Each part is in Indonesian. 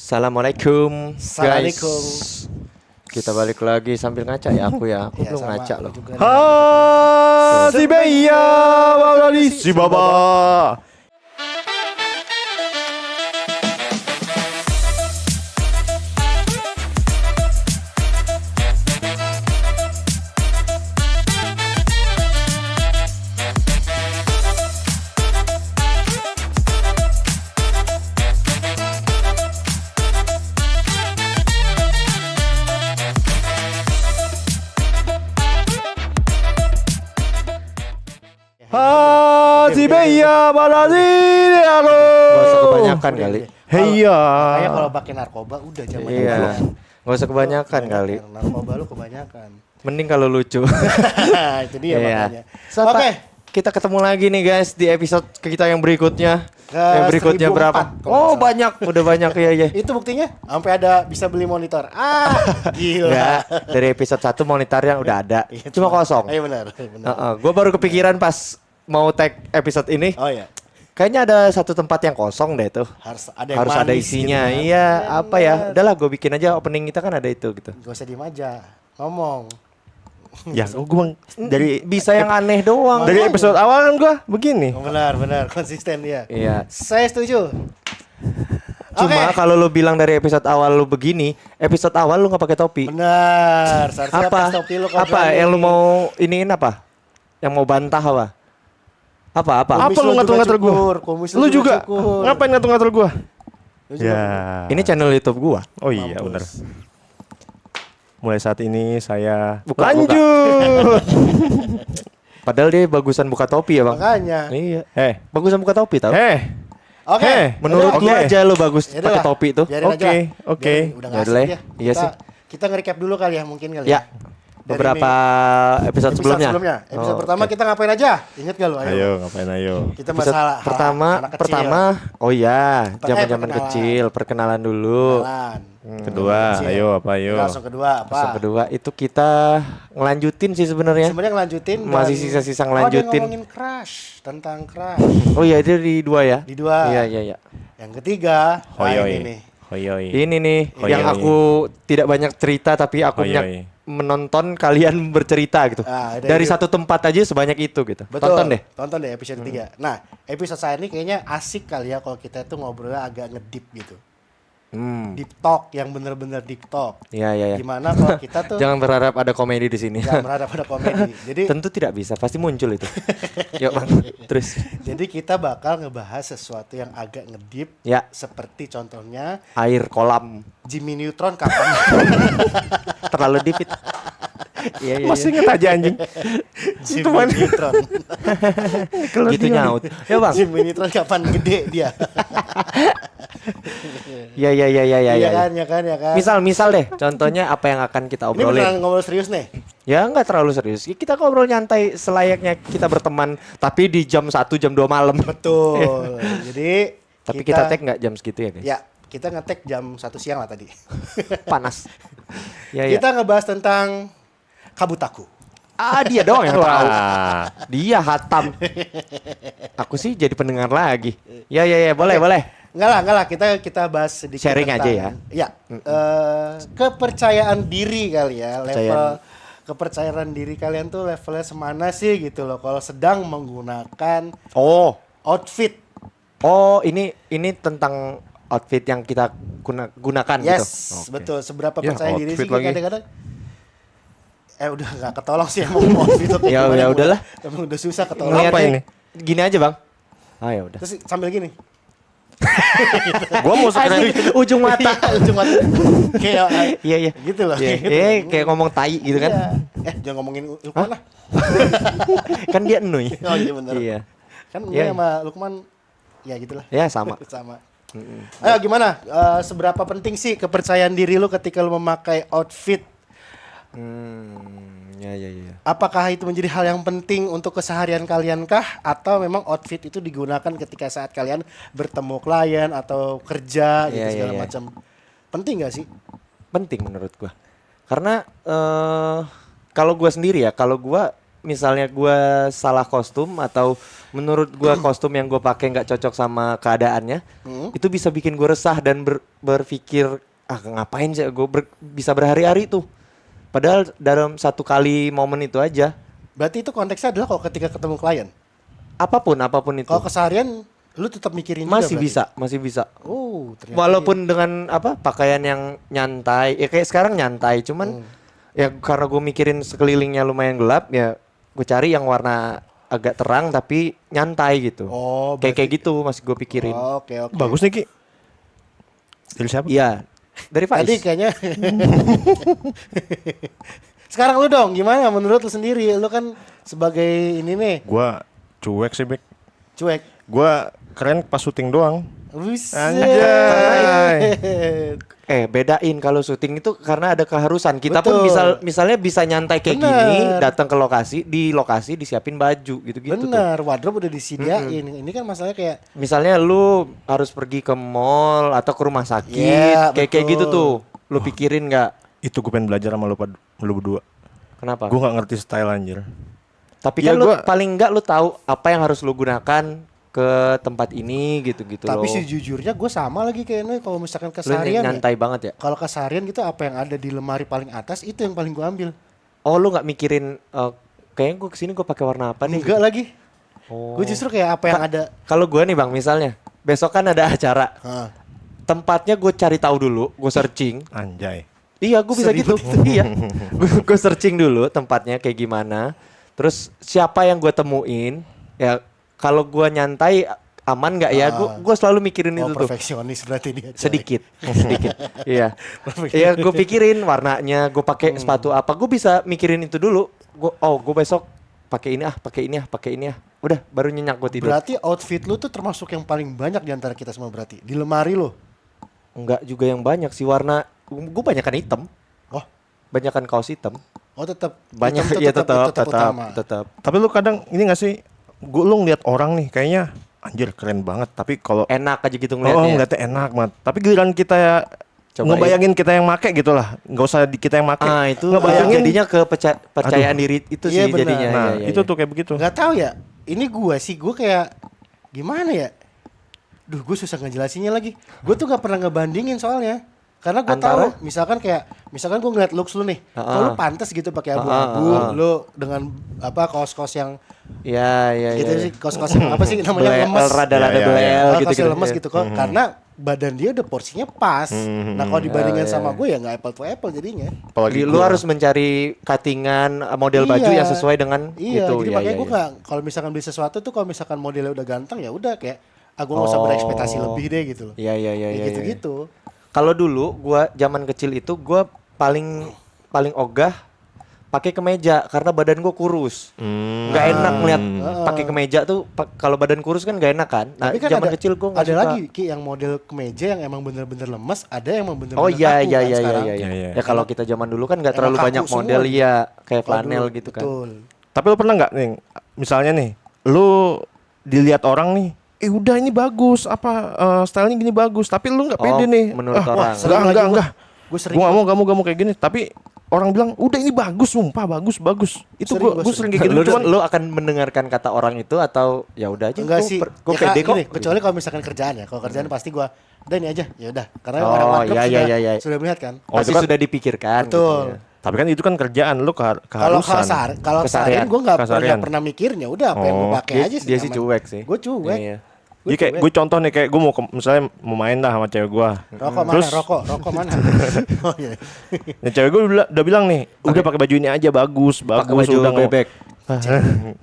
Assalamualaikum guys. Assalamualaikum. Kita balik lagi sambil ngaca ya aku ya. Aku Ya, belum sama, ngaca aku loh. juga. Si Beya Waladi si Baba. Si Beya Waladi halo. Gak usah kebanyakan kali. Heya. Kayak kalau pakai narkoba udah zaman Iya. dulu. Gak usah kebanyakan kali. Narkoba lu kebanyakan. Mending kalau lucu. Itu dia Iya. makanya. So, Oke. Pak, kita ketemu lagi nih guys di episode kita yang berikutnya. Ke Yang berikutnya 1004 berapa? kalau Oh nggak salah. banyak, udah banyak ya. Itu buktinya sampai ada bisa beli monitor. Gila. Enggak, dari episode 1 monitornya udah ada. Iya, Cuma kosong. Iya benar, benar. Gue baru kepikiran pas mau tag episode ini. Oh iya. Kayaknya ada satu tempat yang kosong deh tuh. Harus ada yang Harus ada manis isinya. gitu kan. Iya, apa ya? Udahlah gue bikin aja opening kita kan ada itu gitu. Gak usah diem aja. Ngomong. Ya, gua dari Bisa yang aneh doang. dari episode awal kan gua begini. Oh, benar, konsisten dia. Iya. Saya setuju. Cuma Oke. kalau lu bilang dari episode awal lu begini, episode awal lu nggak pakai topi. Benar. Seharusnya Apa? pas topi lu kalau Apa jualan yang lu ini. mau iniin apa? Yang mau bantah apa? Apa? Kumis Apa lu lu ngatur-ngatur juga gua? cukur, kumis Lu juga cukur. ngapain ngatur-ngatur gua? Lu juga. Ya. Ini channel YouTube gua. Oh iya Mampus. benar. Mulai saat ini saya Buka, lanjut. Padahal dia bagusan buka topi ya, Bang. Makanya. Iya. Bagusan buka topi tau? Oke. Menurut Oke. lu aja lu bagus Yaudah pakai lah, topi tuh. biarin Oke, aja. oke. Biarin, udah nggak Yaudah asik lah ya. dia. Iya Kita- sih. Kita nge-recap dulu kali ya mungkin kali Ya. Dari Beberapa episode sebelumnya. Episode Oh, pertama oke. kita ngapain aja? Ingat gak lu? Ayo ngapain ayo. Kita Episode masalah pertama, oh iya, zaman-zaman perkenalan. kecil, perkenalan dulu. Kenalan. Kedua, Kecil. ayo apa ayo. Langsung kedua apa? Terus yang kedua itu kita ngelanjutin sih sebenarnya. Sebenarnya ngelanjutin Masih dan- sisa-sisa Oh, dia ngelanjutin. ngomongin crush, tentang crush. Oh iya, itu di dua ya. Di dua. Iya. Yang ketiga, Hoyoi. ini nih. Hoyoi. Ini nih Hoyoi. yang aku tidak banyak cerita tapi aku Hoyoi. banyak menonton kalian bercerita gitu. Dari satu tempat aja sebanyak itu gitu. Betul. Tonton deh. Episode 3. Nah, episode saya ini kayaknya asik kali ya kalau kita tuh ngobrolnya agak ngedip gitu. Deep talk yang bener-bener deep talk. Iya. Gimana kalau kita tuh Jangan berharap ada komedi di sini. jangan berharap ada komedi. Jadi Tentu tidak bisa, pasti muncul itu. Yuk, Bang. Terus. jadi kita bakal ngebahas sesuatu yang agak ngedip Ya, seperti contohnya air kolam Jimmy Neutron kapan terlalu deep it. Iya. Masih inget aja anjing. Jimmy Neutron. Gitu nyaut. Ya, Bang. Jimmy Neutron kapan gede dia. Iya. Iya kan. Misal deh, contohnya apa yang akan kita Ini beneran obrolin? ngobrol serius nih. Ya nggak terlalu serius. Kita ngobrol nyantai selayaknya kita berteman, tapi di jam 1 jam 2 malam. Betul. Jadi Tapi kita tag nggak jam segitu ya guys? Ya, kita ngetek jam 1 siang lah tadi. Panas. Ya. Kita ngebahas tentang Kabutaku. Dia doang yang tahu. Wah. Dia hatam. Aku sih jadi pendengar lagi. Ya, boleh. Enggak lah, kita bahas sedikit Sharing tentang, aja ya. Ya, kepercayaan diri kali ya, level kepercayaan diri kalian tuh levelnya semana sih gitu loh kalau sedang menggunakan outfit. Ini tentang outfit yang kita gunakan gitu. Yes, betul. Seberapa Ya, percaya diri sih outfit lagi. kadang-kadang udah nggak ketolong sih emang mau outfit tuh kayak Ya, gimana, ya udahlah. Emang udah susah ketolong. Ngeliatnya Apa ini? Gini aja, Bang. Ya udah. Terus sambil gini. Gua mau sekeren. Ujung mata. Ujung mata. Kayak Iya. gitu loh. Iya, kayak ngomong tai gitu kan. Iya. Jangan ngomongin Lukman lah. Kan dia enuy. Oh iya bener. Iya. Kan gue Iya. sama Lukman ya gitulah. Ya sama. Sama. Ayo gimana? Seberapa penting sih kepercayaan diri lu ketika lu memakai outfit? Ya. Apakah itu menjadi hal yang penting untuk keseharian kalian kah? Atau memang outfit itu digunakan ketika saat kalian bertemu klien atau kerja gitu Iya, segala iya. macam? Penting gak sih? Penting menurut gua. Karena kalau gua sendiri ya, kalau gua misalnya gua salah kostum atau menurut gua kostum yang gua pakai nggak cocok sama keadaannya, itu bisa bikin gua resah dan berpikir ngapain sih gua bisa berhari-hari tuh. Padahal dalam satu kali momen itu aja. Berarti itu konteksnya adalah kalau ketika ketemu klien. Apapun itu. Kalau keseharian lu tetap mikirin juga Masih berarti? masih bisa. Oh, ternyata. Walaupun dengan pakaian yang nyantai, ya kayak sekarang nyantai, cuman ya karena gue mikirin sekelilingnya lumayan gelap, ya gue cari yang warna agak terang tapi nyantai gitu. Oh, kayak gitu masih gue pikirin. Oke. Bagus nih Ki. Dari siapa? Iya, dari Tadi Faiz. kayaknya. Sekarang lu dong, gimana menurut lu sendiri? Lu kan sebagai ini nih, Gua cuek sih Bek. cuek. Gua keren pas syuting doang. Buset. Anjay. Bedain kalau syuting itu karena ada keharusan. Kita pun Betul. misalnya bisa nyantai kayak Bener. gini, datang ke di lokasi disiapin baju gitu-gitu tuh. Bener, wardrobe udah disediain. Ini kan masalahnya kayak Misalnya lu harus pergi ke mall atau ke rumah sakit, Iya, kayak betul. gitu tuh. Lu pikirin nggak? Itu gue pengen belajar sama lu berdua. Kenapa? Gue nggak ngerti style anjir. Tapi Ya, kan lu gua- paling nggak lu tahu apa yang harus lu gunakan ke tempat ini gitu-gitu tapi loh. sejujurnya gue sama lagi kayak lu kalau misalkan Lu keseharian ya. nyantai banget ya. Kalau keseharian gitu apa yang ada di lemari paling atas itu yang paling gue ambil. Oh, lu nggak mikirin kayaknya gue kesini gue pakai warna apa nih? Enggak lagi. Oh. Gue justru kayak apa yang ada. Kalau gue nih Bang, misalnya besok kan ada acara. Hah. Tempatnya gue cari tahu dulu, gue searching. Anjay. Iya, gue bisa gitu. Seribet Iya, gue searching dulu tempatnya kayak gimana. Terus siapa yang gue temuin? Ya kalau gue nyantai aman nggak ya? Gue selalu mikirin Oh, itu tuh. perfeksionis berarti dia. coy. Sedikit. Iya. Iya, gue pikirin warnanya, gue pakai sepatu apa. Gue bisa mikirin itu dulu. Gue besok pakai ini pakai ini. Udah, baru nyenyak gue tidur. Berarti outfit lu tuh termasuk yang paling banyak di antara kita semua berarti. Di lemari lu. Enggak juga yang banyak sih warna. Gue banyakan hitam. Oh, Banyakan kaos hitam. tetap Banyak hitam tuh iya tetap utama. Tapi lu kadang ini gak sih? Lu ngeliat orang nih kayaknya anjir keren banget. Tapi kalau Enak aja gitu oh ngeliatnya. ngeliatnya enak banget. Tapi giliran kita ya Cobain. ngebayangin kita yang make gitu lah. Nggak usah kita yang make. Itu ngebayangin jadinya kepercayaan diri itu Iya, sih benar. jadinya. Nah, Iya, itu iya. tuh kayak begitu. Nggak tahu ya. Ini gue kayak gimana ya? Duh, gue susah ngejelasinnya lagi. Gue tuh nggak pernah ngebandingin soalnya. Karena gue Antara? tahu, misalkan gue ngeliat looks lu nih, kalau lu pantas gitu pakai abu-abu, lu dengan kaos-kaos yang Iya. gitu sih, kaos-kaos yang apa sih namanya lemes, Rada-rada Iya, iya, belel kaos gitu-gitu. yang lemes gitu kok, karena badan dia udah porsinya pas. Nah kalau dibandingkan Iya, sama gue ya nggak apple to apple jadinya. Apalagi Lu gua. harus mencari cuttingan model baju Iya. yang sesuai dengan Iya, itu. jadi Iya, makanya iya, gue iya. nggak, kalau misalkan beli sesuatu tuh kalau misalkan modelnya udah ganteng ya udah kayak gue nggak usah berekspektasi lebih deh gitu loh. Iya. Kayak gitu-gitu. Kalau dulu gua zaman kecil itu gua paling ogah pakai kemeja karena badan gua kurus. Nggak enak ngeliat pakai kemeja tuh kalau badan kurus kan nggak enak kan. Nah, Tapi kan zaman ada, kecil gua nggak ada suka. lagi Ki yang model kemeja yang emang bener-bener lemes, ada yang emang bener-bener Oh iya kaku kan iya sekarang. iya. Iya, iya. Ya kalau kita zaman dulu kan nggak Emang terlalu kaku banyak semua model gitu. ya kayak Kalau flanel dulu, gitu kan. Betul. Tapi lu pernah nggak nih, misalnya nih, lu dilihat orang nih, udah ini bagus, stylenya gini bagus, tapi lu nggak pede nih. menurut orang. sering lagi Enggak. Gue sering. Gua nggak mau kayak gini, tapi orang bilang, udah ini bagus, sumpah bagus. Itu Sering, gua gua sering kayak gitu, lu, cuman lu akan mendengarkan kata orang itu atau ya udah aja Enggak sih. gue Ya, pede kok. gini, kecuali kalau misalkan kerjaan ya. Kalau kerjaan pasti gue udah ini aja. Ya udah. Karena Oh, orang wardrobe iya, sudah, iya, iya. sudah melihat kan. Pasti itu kan- sudah dipikirkan. Betul. Gitu ya. tapi kan itu kan kerjaan lu Kalau keharusan. kalau Keseharian. keseharian gue nggak Keseharian. pernah mikirnya. Udah apa yang gue Oh. pakai aja sih. Dia sih nyaman. cuek sih. Gue cuek. Iya. Jadi kayak gue contoh nih, kayak gue misalnya mau main dah sama cewek gue. Rokok mana? Terus Rokok mana? Oh iya. ya cewek gue udah bilang nih, udah pakai baju ini aja bagus, Pakai baju udah nggak- bebek.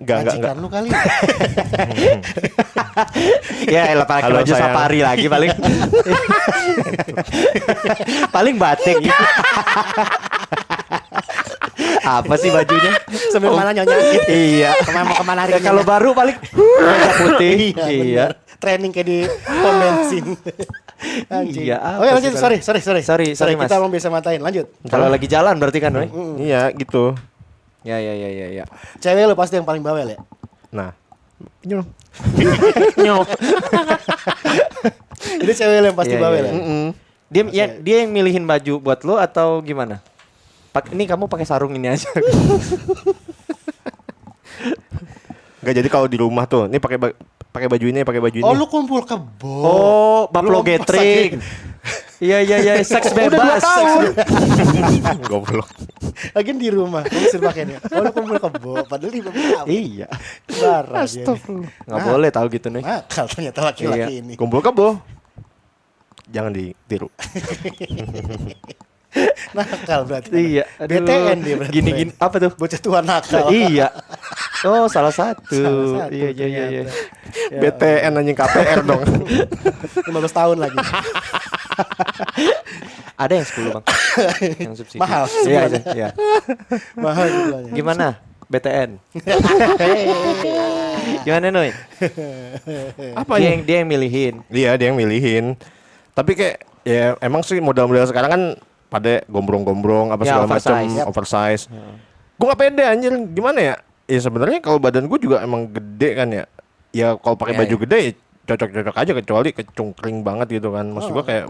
Enggak. Majikan lu kali. Ya elah pakai Halo, baju sayang. safari lagi paling. Paling batik gitu. Apa sih bajunya? Sambil mana nyanyain. Iya. Mau kemana hari Ya, ini? kalau baru paling meja putih. Iya. bener. Training kayak di pom bensin. Anjing. Iya, apa Oh ya lanjut, sih, sorry, Mas. kita mau bisa matain. Lanjut. Kalau lagi jalan berarti kan, Noy? Iya gitu. Ya. Cewek lu pasti yang paling bawel ya? Nah, ini loh. Itu cewek lu yang pasti Iya, bawel iya. ya? Dia yang milihin baju buat lo atau gimana? Ini kamu pakai sarung ini aja. Enggak, jadi kalau di rumah tuh, ini pakai baju ini, pakai baju ini. Oh, lu kumpul kebo. Oh, baplo Lu pas gathering. Iya iya iya, seks Udah 2 bebas. tahun. Goblok. Lagian di rumah, kamu sering pakainya. Oh, lu kumpul kebo. Padahal di rumah. Iya. Barang dia. Nggak boleh tahu gitu nih. Nakal ternyata laki-laki Iya. ini. Kumpul kebo. Jangan ditiru. Nakal berarti. Iya. Aduh. BTN dia berarti. Gini-gini apa tuh? Bocah tua nakal. Iya. Oh, salah satu. Salah satu Iya iya iya iya. ternyata. Ya, BTN anjing KPR dong. 15 tahun lagi. Ada yang 10, Bang. Yang subsidi. Mahal Iya, sebulannya. iya. Mahal sebulannya. Gimana? BTN. Gimana, Noy? Apa Dia nih? yang milihin. Iya, dia yang milihin. Tapi kayak ya emang sih modal-modal sekarang kan pada gombrong-gombrong apa Ya, segala macam, oversize. oversize. Gue gak pede anjir, gimana ya? Ya sebenarnya kalau badan gue juga emang gede kan ya. Ya kalau pakai Ya, baju ya. gede ya cocok-cocok aja, kecuali kecungkring banget gitu kan. Maksud gue kayak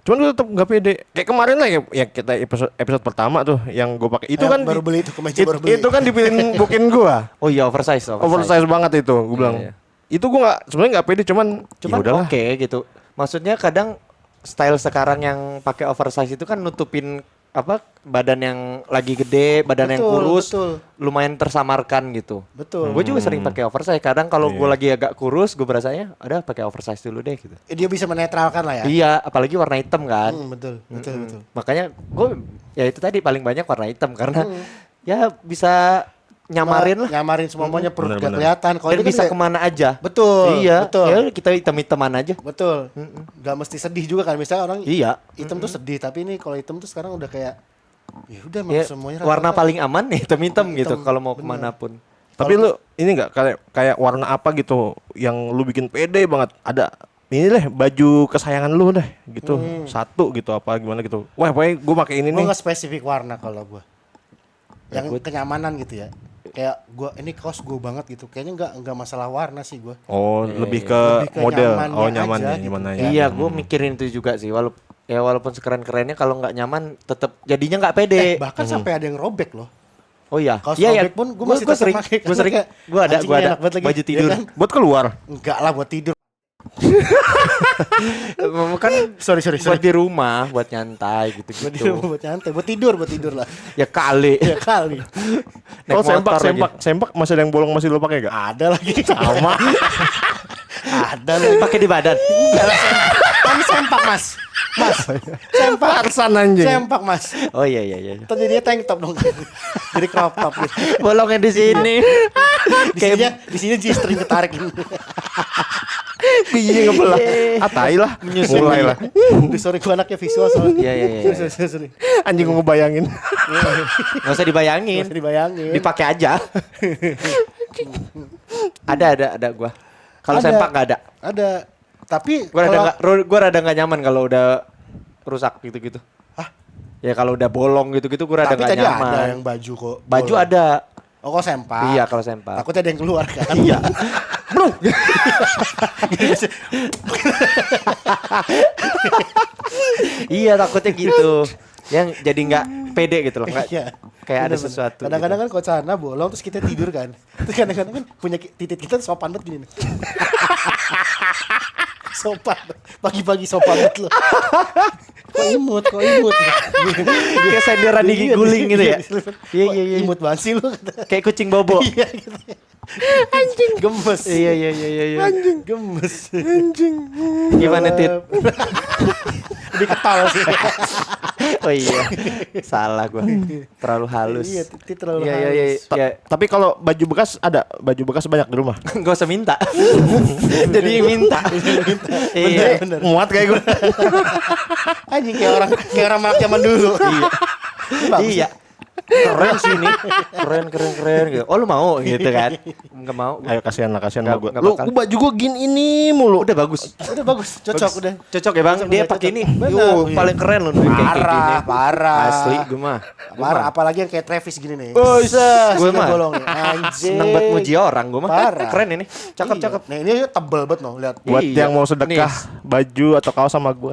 cuman gue tetap gak pede. Kayak kemarin lah ya kita episode pertama tuh yang gue pakai itu kan baru beli itu kemeja baru beli. itu kan dipilihin bukin gue. Oh iya, oversize. Oversize banget itu, gue bilang. Iya. Itu gue nggak sebenarnya nggak pede, cuman Cuman ya udahlah. oke gitu. Maksudnya kadang style sekarang yang pakai oversize itu kan nutupin apa badan yang lagi gede, badan yang Betul, kurus, betul. lumayan tersamarkan gitu. Betul. Gue juga sering pakai oversize. Kadang kalau gue Iya. lagi agak kurus, gue berasanya, ada pakai oversize dulu deh gitu. Dia bisa menetralkan lah ya. Iya, apalagi warna hitam kan. Betul, betul, betul. Makanya gue ya itu tadi paling banyak warna hitam karena ya bisa nyamarin lah. Nyamarin semuanya perut gak Bener-bener. kelihatan. Kalau Dan ini kan bisa kayak- kemana aja. Betul, Iya. betul. Ya kita hitam-hitaman aja. Betul. Gak mesti sedih juga kan. Misalnya orang Iya. hitam tuh sedih, tapi ini kalau hitam tuh sekarang udah kayak ya udah Ya, semuanya warna rata-rata. paling aman nih hitam-hitam gitu Hitam, kalau mau bener. kemanapun. Tapi lu ini nggak kayak warna apa gitu yang lu bikin pede banget? Ada ini deh baju kesayangan lu deh gitu. Satu gitu apa gimana gitu. Wah, pokoknya gue pakai ini Gue nih. nggak spesifik warna kalau gue. Yang kenyamanan gitu ya. Kayak gue ini kaos gue banget gitu. Kayaknya nggak masalah warna sih gue. Oh, lebih ke Lebih ke model. nyamannya Oh, aja nyamannya, gitu. nyamannya. Ya. Iya, gue mikirin itu juga sih. Walaupun sekeren-kerennya kalau nggak nyaman tetap jadinya nggak pede. Bahkan sampai ada yang robek loh. Oh iya. Kaos Iya, robek pun gue masih tetap sering. pakai. Gue sering. Kayak, Gue ada anjing, enak banget lagi. baju Ya tidur. kan? Buat keluar. Enggak lah buat tidur. Kan Sorry. buat di rumah, buat nyantai Buat gitu-gitu. tidur, buat nyantai, buat tidur lah. Ya kali. Ya kali. Naik Oh, sempak, motor aja. sempak masih ada yang bolong masih lu pakai gak? Ada lagi. Sama. Ada lagi. Pakai di badan. Enggak lah, kan sempak mas. Mas, sempak. Parsan anjing. Sempak mas. Oh iya iya iya. Ntar jadinya tank top dong. Jadi crop top gitu. Bolongnya di sini. Di sini G-string ketarik ini. Biji ngebelah. Tai lah. Menyusun. Mulai lah. Duh, sorry gue anaknya visual soalnya. Iya, iya, iya. Sorry. Anjing gue ngebayangin. Nggak usah dibayangin. Masih dibayangin. Dipakai aja. ada gua. Kalau Ada. sempak nggak ada. Ada. Tapi Gua rada nggak nyaman kalau udah rusak gitu-gitu. Hah? Ya kalau udah bolong gitu-gitu gua rada tapi nggak tadi nyaman. ada yang baju kok. Baju bolong. ada. Oh kok sempak? Iya kalau sempak. Takutnya ada yang keluar kan? Iya. Iya takutnya gitu. Yang jadi nggak pede gitu loh. Nggak, Iya. kayak ada Bener-bener. sesuatu. Kadang-kadang gitu. kan kalau celana bolong terus kita tidur kan. Terus kadang-kadang kan punya titik kita sopan banget gini nih. Sopan. Pagi-pagi sopan banget loh. Kok imut. Kayak senderan diguling gitu ya. Iya iya iya. Imut banget sih lu. Kayak kucing bobo. Iya gitu. Anjing. Gemes. Iya iya iya iya. Anjing. Gemes. Gimana Tit? Lebih ketol sih. Oh iya. Salah gua. Terlalu halus. Iya, titik terlalu Iya iya halus. iya. Ya, Tapi kalau baju bekas ada, baju bekas banyak di rumah. gak usah minta. Jadi minta. Iya. Bener. Muat kayak gue. Anjing kayak orang malak zaman dulu. Iya. Bagus. Iya. Keren sih ini. Keren gitu. Oh lu mau gitu kan? Enggak mau. Ayo kasihan Nggak- sama gue. nggak Lu bakal. baju gue gini ini mulu. Udah bagus. Udah bagus, cocok udah. Cocok ya Bang. Cocok, Dia udah, pakai cocok. ini. Bener. Yuh, paling keren lu kayak gini. Parah. Asli gue mah. Parah, apalagi yang kayak Travis gini nih. Oh, bisa. Gue Sudah mah. bolong nih. Anjing. Seneng banget muji orang gue mah. Parah. Keren ini. Cakep Iya. cakep. Nah, ini tebel banget noh, lihat. Buat Iya. yang mau sedekah baju atau kaos sama gue,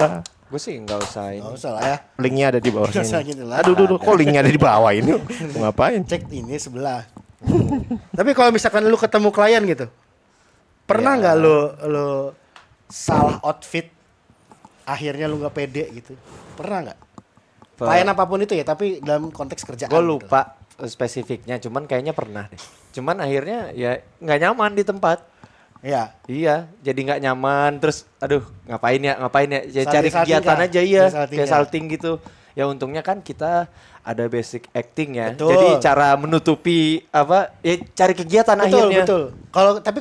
Gue sih nggak usah ini. Enggak usah lah ya. linknya ada di bawah Nggak usah ini. gitu lah. Aduh, kok linknya ada di bawah ini? Mau ngapain? Cek ini sebelah. Tapi kalau misalkan lu ketemu klien gitu, pernah nggak lu salah outfit, akhirnya lu nggak pede gitu? Pernah nggak? Klien apapun itu ya, tapi dalam konteks kerjaan. Gue gitu. lupa spesifiknya, cuman kayaknya pernah deh. Cuman akhirnya ya nggak nyaman di tempat. Iya. Iya, jadi nggak nyaman. Terus, aduh, ngapain ya? Ya cari Salting-salting kegiatan kah? aja iya, Salting kayak ya? salting gitu. Ya untungnya kan kita ada basic acting ya. Betul. Jadi cara menutupi apa? Ya cari kegiatan Betul, akhirnya. betul.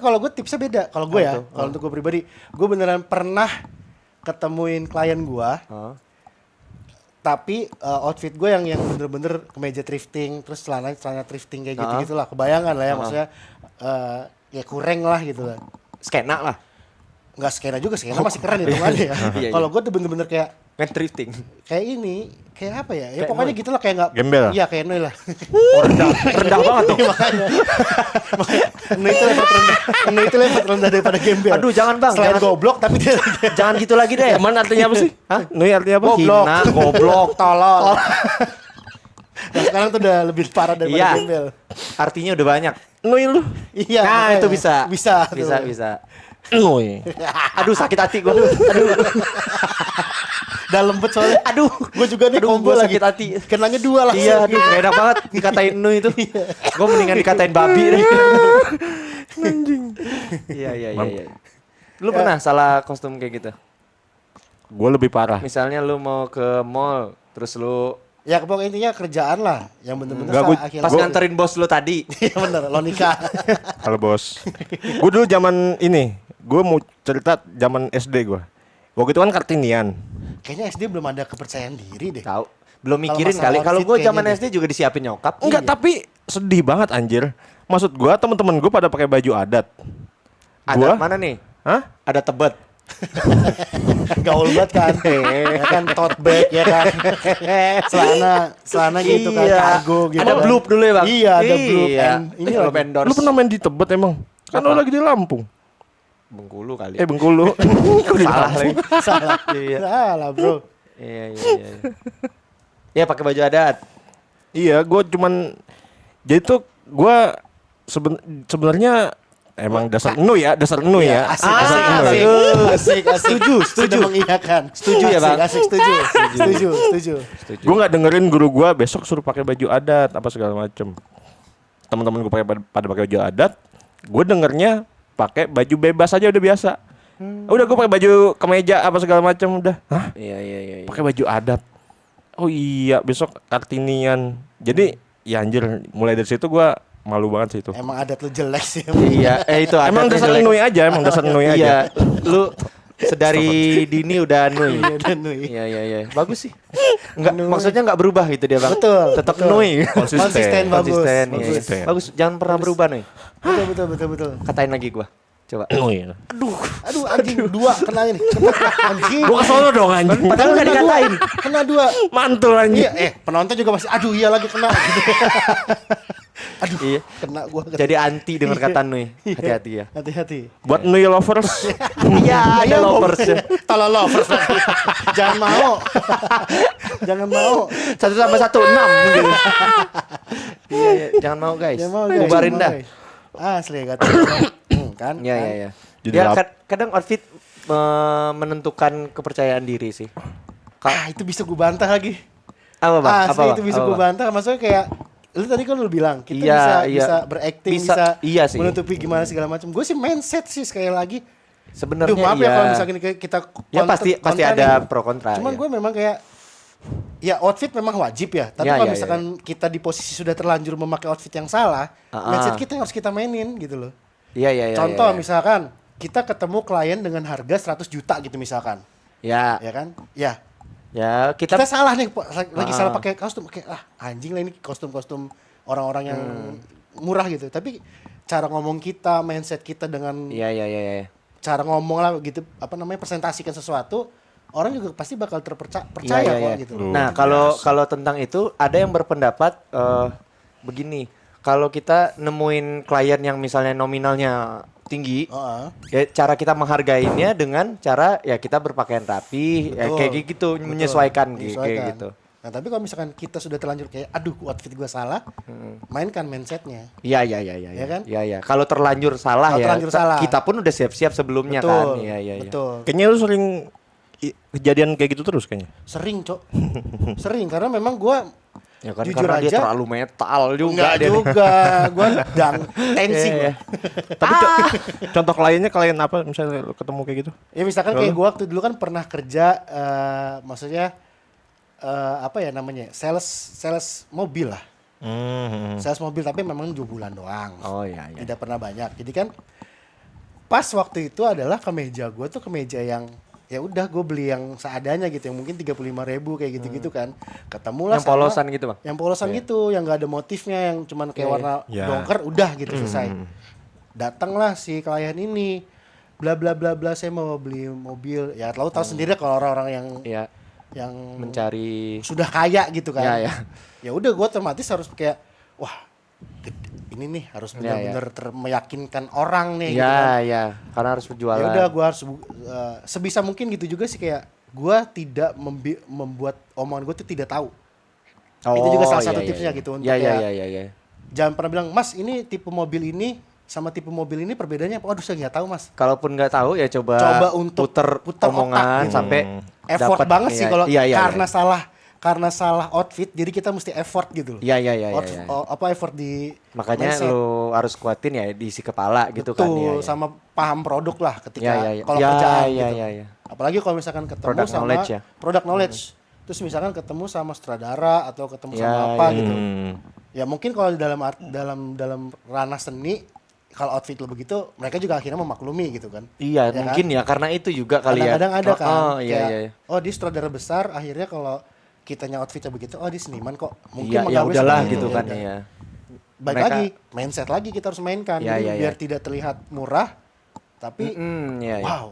Kalau gue tipsnya beda. Kalau gue ya, Tuh? kalau untuk gue pribadi, gue beneran pernah ketemuin klien gue, Oh. tapi outfit gue yang bener-bener kemeja thrifting, terus celana thrifting kayak gitu gitulah. Kebayangan lah ya, maksudnya ya kurang lah gitu lah. Skena lah. Nggak skena juga, skena masih keren hitungannya ya. Iya, Kalau gue tuh bener-bener kayak Kan thrifting. ini, kayak apa ya? Ya Kayak pokoknya Noi. gitulah, kayak nggak. Gembel. Iya kayak Noi lah. Rendah banget tuh. Noi itu level rendah daripada gembel. Aduh, jangan, Bang, Selain jangan. goblok tapi dia Jangan gitu lagi deh. Emang artinya apa sih? Hah? Nui artinya apa? Goblok. Hina, goblok, tolol. Nah, sekarang tuh udah lebih parah daripada Iya. gembel. Artinya udah banyak. Nui lu. Iya. Nah, makanya. itu bisa. Bisa. Bisa, tuh. bisa. Nui. Aduh, sakit hati gue. Aduh. Udah lembut soalnya. Aduh. Gue juga nih Aduh, combo gua lagi. sakit hati. Kenanya 2 lah. Iya, aduh, gak enak banget dikatain nu itu. Gue mendingan dikatain babi deh. Iya, iya, iya, iya. Lu pernah salah kostum kayak gitu? Gue lebih parah. Misalnya lu mau ke mall, terus lu Ya pokoknya intinya kerjaan lah. Yang bener-bener Enggak, gua- akhirnya. pas nganterin bos lu tadi. Iya bener, lo nikah. Halo bos. Gue dulu zaman ini, gue mau cerita zaman SD gue. Waktu itu kan Kartinian. Kayaknya SD belum ada kepercayaan diri deh. Tahu. Belum Kalau mikirin masalah kali. Kalau outfit gue zaman kayaknya SD juga disiapin nyokap. Enggak, Iya. tapi sedih banget anjir. Maksud gue temen-temen gue pada pakai baju adat. Ada Gua? mana nih? Hah? Ada tebet. Gaul banget kan. Ya kan tote bag ya kan. Celana gitu kan, Iya. kargo gitu. Ada kan. bloop dulu ya, Bang? Iya, ada bloop. Iya. Ini Bloop lagi. endorse. Lu pernah main di Tebet emang? Kan lu Apa? lagi di Lampung. Bengkulu kali. Bengkulu. Kok di Salah Lampung? lagi. Salah. Iya. Salah, Bro. Iya, iya, iya. Ya pakai baju adat. Iya, gue cuman jadi tuh gue sebenarnya emang dasar enu ya, dasar enu Iya, ya. asik, Dasar asik, enu asik, ya. asik, asik. Setuju, setuju. Sudah mengiyakan. Setuju ya, Bang? Asik, setuju. Setuju, setuju. Gue nggak dengerin guru gue besok suruh pakai baju adat apa segala macem. Teman-teman gue pada pakai baju adat, gue dengernya pakai baju bebas aja udah biasa. Udah gue pakai baju kemeja apa segala macem udah. Hah? Iya, iya, iya. Pakai baju adat. Oh iya, besok Kartinian. Jadi ya anjir, mulai dari situ gue malu banget sih itu. Emang adat lu jelek sih. Iya, itu Emang adatnya dasar jelek. nui aja, emang dasar nui aja. Iya, lu sedari dini udah nui. Iya, dan Nui. Iya, iya, iya. Bagus sih. Enggak, maksudnya enggak berubah gitu dia, Bang. Betul, Tetap betul. nui. Konsisten, bagus. Konsisten, iya, iya. Konsisten. Bagus, jangan pernah berubah nih. Betul, betul, betul, betul. Katain lagi gua. Coba. Nui. Aduh, anjing 2 kena ini. Anjing. Gua kesono dong anjing. Padahal enggak dikatain. Kena 2. Mantul anjing. Iya, penonton juga masih aduh iya lagi kena. Aduh, Iya. kena gua. Jadi anti dengar kata nui. Hati-hati ya. Hati-hati. Buat Nui lovers. Iya, ada lovers ya. Tolong lovers lagi. Jangan mau. Jangan mau. 1 tambah 1 6 gitu. Iya, iya, jangan mau guys. Jangan mau, guys. Bubarin Jangan dah. mau, guys. Asli kata. Kan? Iya, kan? iya, iya. Jadi Ya lap- kadang outfit menentukan kepercayaan diri sih. Itu bisa gue bantah lagi. Apa, Bang? Asli Apa, Bang? itu bisa Apa, gue Bang? bantah. Maksudnya kayak lu tadi kan lu bilang kita Iya, bisa iya. bisa berakting, Bisa, bisa, iya sih. menutupi gimana segala macam. Gue sih mindset sih sekali lagi. Sebenarnya Duh, maaf iya. ya kalau misalkan kita Ya pasti kontra ada nih. pro kontra. Cuman ya. gue memang kayak ya outfit memang wajib ya. Tapi Ya, kalau ya, misalkan kita di posisi sudah terlanjur memakai outfit yang salah, mindset kita yang harus kita mainin gitu loh. Iya, iya, iya. Contoh iya. misalkan kita ketemu klien dengan harga 100 juta gitu misalkan. Ya, Ya kan? Ya. ya kita, Kita salah nih lagi salah pakai kostum. Kayak anjing lah ini kostum-kostum orang-orang yang murah gitu. Tapi cara ngomong kita, mindset kita dengan Iya, iya, iya, iya. cara ngomong lah gitu apa namanya presentasikan sesuatu, orang juga pasti bakal percaya Iya, iya, kok iya. gitu. Nah, kalau tentang itu ada yang berpendapat begini, kalau kita nemuin klien yang misalnya nominalnya tinggi, Heeh. ya cara kita menghargainya dengan cara ya kita berpakaian rapi, ya Betul. kayak gitu menyesuaikan kayak Menyesuaikan. gitu. Nah tapi kalau misalkan kita sudah terlanjur kayak, aduh outfit gue salah, mainkan mindsetnya. Iya. Ya kan? Iya. Kalau terlanjur salah Kalau ya, terlanjur salah. kita pun udah siap-siap sebelumnya kan. Iya. Betul. Kayaknya lu sering kejadian kayak gitu terus kayaknya. Sering, Cok. Sering karena memang gue Ya kan jujur karena dia aja terlalu metal juga enggak dia. juga, gue dan tensi Iya. gua. Tapi contoh kliennya klien apa misalnya lu ketemu kayak gitu? Ya misalkan kayak gue waktu dulu kan pernah kerja, maksudnya apa ya namanya, sales mobil lah. Sales mobil tapi memang 2 bulan doang. Oh iya. Tidak pernah banyak. Jadi kan pas waktu itu adalah kemeja gue tuh kemeja yang ya udah gue beli yang seadanya gitu, yang mungkin 35.000 kayak gitu-gitu kan. Ketemulah Yang polosan gitu, Bang. yang polosan gitu, yang nggak ada motifnya, yang cuman kayak warna Iya. dongker, udah gitu selesai. Datanglah si klien ini, bla bla bla bla, saya mau beli mobil. Ya tahu sendiri kalau orang-orang Iya, yang mencari sudah kaya gitu kan. Iya. Ya udah gue otomatis harus kayak, wah ini nih harus benar-benar meyakinkan orang nih gitu kan. Iya, karena harus berjualan. Ya udah gue harus sebisa mungkin gitu juga sih, kayak gue tidak membuat omongan gue tuh tidak tahu. Itu juga salah satu tipsnya gitu untuk Iya. jangan pernah bilang, Mas ini tipe mobil ini sama tipe mobil ini perbedaannya apa? Aduh saya nggak tahu Mas. Kalaupun nggak tahu ya coba Untuk puter otak omongan gitu. sampai Effort dapat- banget sih kalau iya. karena salah outfit, jadi kita mesti effort gitu loh. Iya. Apa effort di Makanya mindset. lu harus kuatin ya di isi kepala gitu kan. Betul, Iya. sama paham produk lah ketika Iya. kalau kerjaan Iya, gitu. iya. Apalagi kalau misalkan ketemu Product sama knowledge ya. product knowledge. Terus misalkan ketemu sama sutradara atau ketemu Iya, sama apa iya. gitu. Ya mungkin kalau di dalam ranah seni, kalau outfit lo begitu, mereka juga akhirnya memaklumi gitu kan. Iya, Ya mungkin ya karena itu juga kali ya. Kadang-kadang ada kan. Oh, iya, kayak, iya. Oh, dia sutradara besar, akhirnya kalau kitanya outfitnya begitu, oh dia seniman kok. Mungkin Iya, ya mengambil udahlah seperti gitu itu, kan ya udah. ya. Baik Mereka- lagi, mindset lagi kita harus mainkan. Iya, Jadi iya, biar iya. tidak terlihat murah, tapi Iya. wow,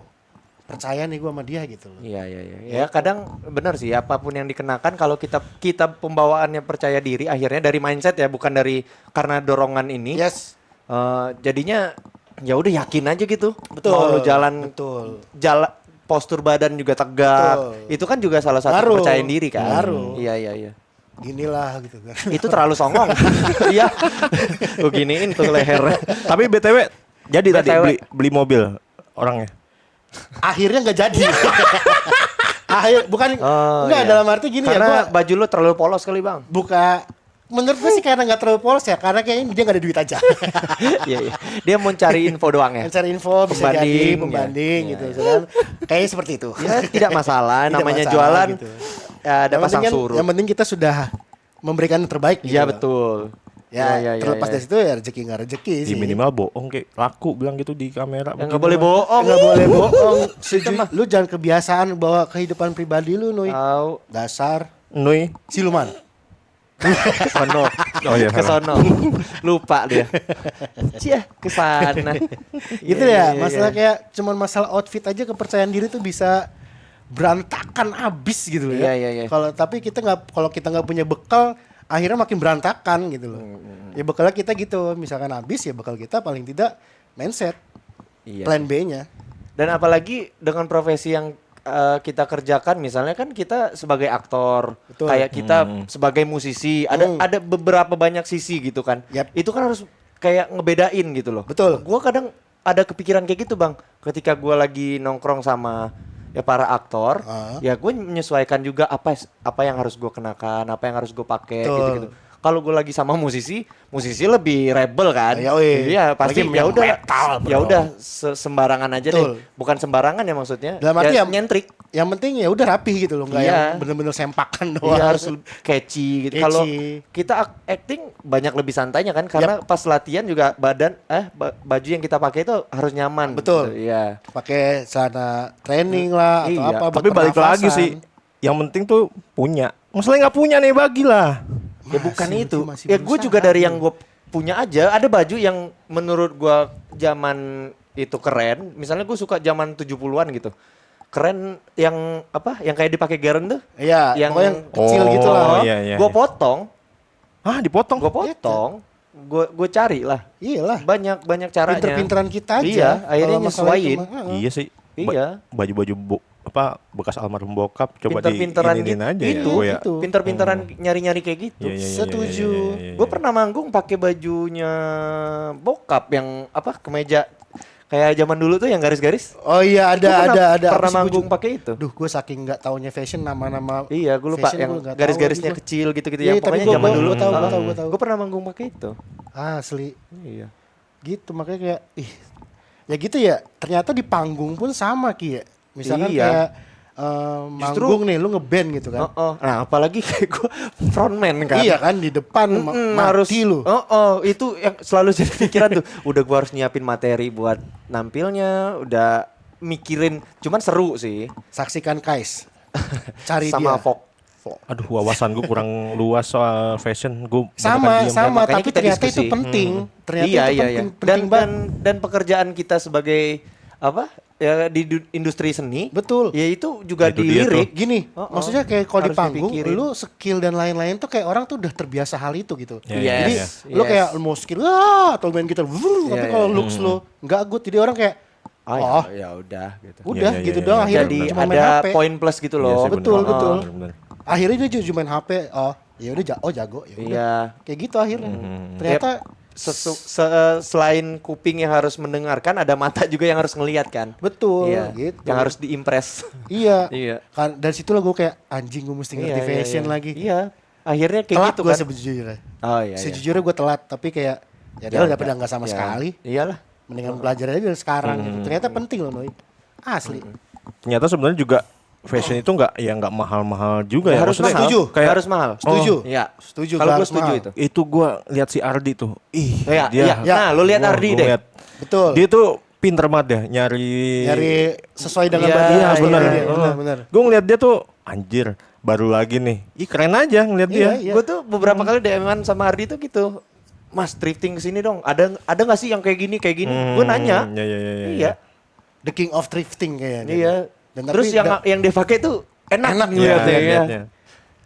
percaya nih gue sama dia gitu loh. Iya. Ya kadang benar sih, apapun yang dikenakan kalau kita pembawaannya percaya diri, akhirnya dari mindset ya, bukan dari karena dorongan ini. Yes, Jadinya ya udah yakin aja gitu. betul. Mau lu jalan postur badan juga tegak. Betul. Itu kan juga salah satu Ngaruh. kepercayaan diri kan. Ngaruh. Iya. Ginilah gitu kan. Itu terlalu songong. Iya. Gue giniin tuh leher. Tapi BTW jadi tadi BTW. beli mobil orangnya. Akhirnya nggak jadi. Bukan Oh, enggak iya. dalam arti gini ya, Karena gua baju lu terlalu polos kali, Bang. buka menurut gue sih karena nggak terlalu polos ya, karena kayaknya dia nggak ada duit aja. Iya. Dia mau cari info doang ya. Mencari info bisa jadi Pembanding, pembanding ya. gitu Iya, kan. Kayaknya seperti itu. Ya tidak masalah, Tidak namanya masalah jualan gitu. ya ada Yang pasang penting kan- surut. Yang penting kita sudah memberikan yang terbaik gitu. Iya loh. betul. Ya, Iya, terlepas dari situ ya rezeki nggak rezeki Di sih. minimal bohong kayak laku bilang gitu di kamera. Ya nggak boleh bohong. Nggak boleh bohong. Lu jangan kebiasaan bawa kehidupan pribadi lu, Nuy. Tahu. Dasar Nui. siluman. Kesono. Oh iya. Kesono. Lupa dia. Cia, kesana. Gitu ya, masalah kayak cuman masalah outfit aja, kepercayaan diri tuh bisa berantakan abis gitu loh ya. Iya. Tapi kalau kita nggak punya bekal, akhirnya makin berantakan gitu loh. Ya bekalnya kita gitu, misalkan habis ya bekal kita paling tidak mindset, Iya. plan B-nya. Dan apalagi dengan profesi yang kita kerjakan, misalnya kan kita sebagai aktor, Betul. kayak kita sebagai musisi, ada beberapa banyak sisi gitu kan. Yap. Itu kan harus kayak ngebedain gitu loh. Betul. Gua kadang ada kepikiran kayak gitu, Bang. Ketika gua lagi nongkrong sama ya para aktor, ya gue menyesuaikan juga apa yang harus gue kenakan, apa yang harus gue pakai Betul. gitu-gitu. Kalau gue lagi sama musisi lebih rebel kan. Ya, weh. Iya, pasti Apalagi ya udah metal, bro. ya udah sembarangan aja Betul. deh. Bukan sembarangan ya maksudnya. Dalam arti ya- nyentrik. Yang penting ya udah rapi gitu loh, nggak Iya. yang bener-bener sempakan doang. Iya harus catchy gitu. Catchy. Kalau kita acting banyak lebih santainya kan, karena pas latihan juga baju yang kita pakai itu harus nyaman. Betul. Gitu. Iya. Pakai celana training lah atau Iya. apa. buat Tapi balik lagi pernafasan. sih. Yang penting tuh punya. Masalahnya nggak punya nih bagilah. Ya bukan Masih, itu. masih Ya gue berusaha. juga dari yang gue punya aja. Ada baju yang menurut gue zaman itu keren. Misalnya gue suka zaman 70-an gitu. Keren yang apa? Yang kayak dipakai Garen tuh. Iya, yang pokoknya yang kecil gitu lah. Oh, iya. Gue potong. Hah, dipotong? Gue potong. Gue cari lah. Iyalah. Banyak caranya. Pinter-pinteran kita aja. Iya, akhirnya Kalau masalah nyesuaiin. itu mah, Iya sih. Iya. Baju-baju bekas almarhum bokap coba Pinter-pinteran diinin aja ya Itu, gue ya. itu. Pinter-pinteran nyari-nyari kayak gitu. Iya, iya, iya, Setuju. iya, iya, iya. Gue pernah manggung pakai bajunya bokap yang kemeja kayak zaman dulu tuh yang garis-garis. Oh iya Gua ada. pernah Apa sih, manggung gua pakai itu. Duh, gue saking nggak taunya fashion nama-nama. Iya, gue lupa fashion yang gua nggak tahu garis-garisnya lagi gua. kecil gitu-gitu Iya, yang tapi pokoknya gua- zaman gua dulu. tahu, gua tahu. Gue pernah manggung pakai itu. Asli. Iya. Gitu makanya kayak ya gitu ya. Ternyata di panggung pun sama Ki ya. Misalkan Iya. kayak Justru- manggung nih lu ngeband gitu kan. Nah, apalagi kayak gue frontman kan. Iya kan di depan harus mati lu. Itu yang selalu jadi pikiran tuh. Udah gua harus nyiapin materi buat nampilnya, udah mikirin, cuman seru sih. Saksikan Kais. Cari Sama dia. Fok. Aduh, wawasan gue kurang luas soal fashion. Gue Sama, makanya tapi kita ternyata itu diskusi. penting. Ternyata Iya, itu iya, penting, iya. penting banget. Dan pekerjaan kita sebagai apa? Ya di industri seni. Betul. Ya itu juga Itu dia dilirik. Gini, maksudnya kayak kalau di Harus panggung, dipikirin. lu skill dan lain-lain tuh kayak orang tuh udah terbiasa hal itu gitu. Ya, Yes, Jadi ya. lu yes. kayak mau skill atau main gitar, tapi Iya, kalau iya. looks lu nggak good, jadi orang kayak Ya udah gitu. udah Iya, iya, gitu iya, doang iya. akhirnya Jadi cuma main ada HP. poin plus gitu Iya loh. sih, betul, bener. betul. Bener-bener. Akhirnya dia cuma main HP. Oh, ya udah jago ya udah. Iya. Kayak gitu akhirnya. Ternyata Selain kuping yang harus mendengarkan, ada mata juga yang harus ngelihat kan. betul Iya, gitu. yang harus diimpress. Iya. Iya. Kan dari situ lah gue kayak anjing gue mesti ngerti Iya, fashion iya. lagi. Iya, akhirnya kayak Telat gitu gue kan. sejujurnya. Oh iya. Sejujurnya gue telat, tapi kayak ya Ya daripada udah. nggak sama Ya, sekali. Iyalah. Mendingan belajar aja dari sekarang gitu. Ternyata penting loh Noi. Asli. Ternyata sebenarnya juga fashion itu nggak mahal-mahal juga ya. Harus Maksudnya mahal. setuju. Kayak Harus mahal. Setuju. Iya. Setuju, Kalau nggak gue harus setuju mahal. itu. itu gua lihat si Ardi tuh. Iya, dia. iya. Nah, lu lihat Wah, Ardi gua deh. ngeliat. Betul. Dia tuh pinter banget ya nyari Sesuai dengan Iya, badan. iya, benar, iya. benar. Gue ngeliat dia tuh anjir baru lagi nih. Ih keren aja ngeliat dia. Iya. Gue tuh beberapa kali DM-an sama Ardi tuh gitu. Mas, drifting kesini dong. Ada nggak sih yang kayak gini? Gue nanya. Iya. Iya. The king of thrifting kayaknya. Iya. Dan Terus tapi yang dia pakai tuh enak Enak ngeliatnya. Iya, Iya. liatnya.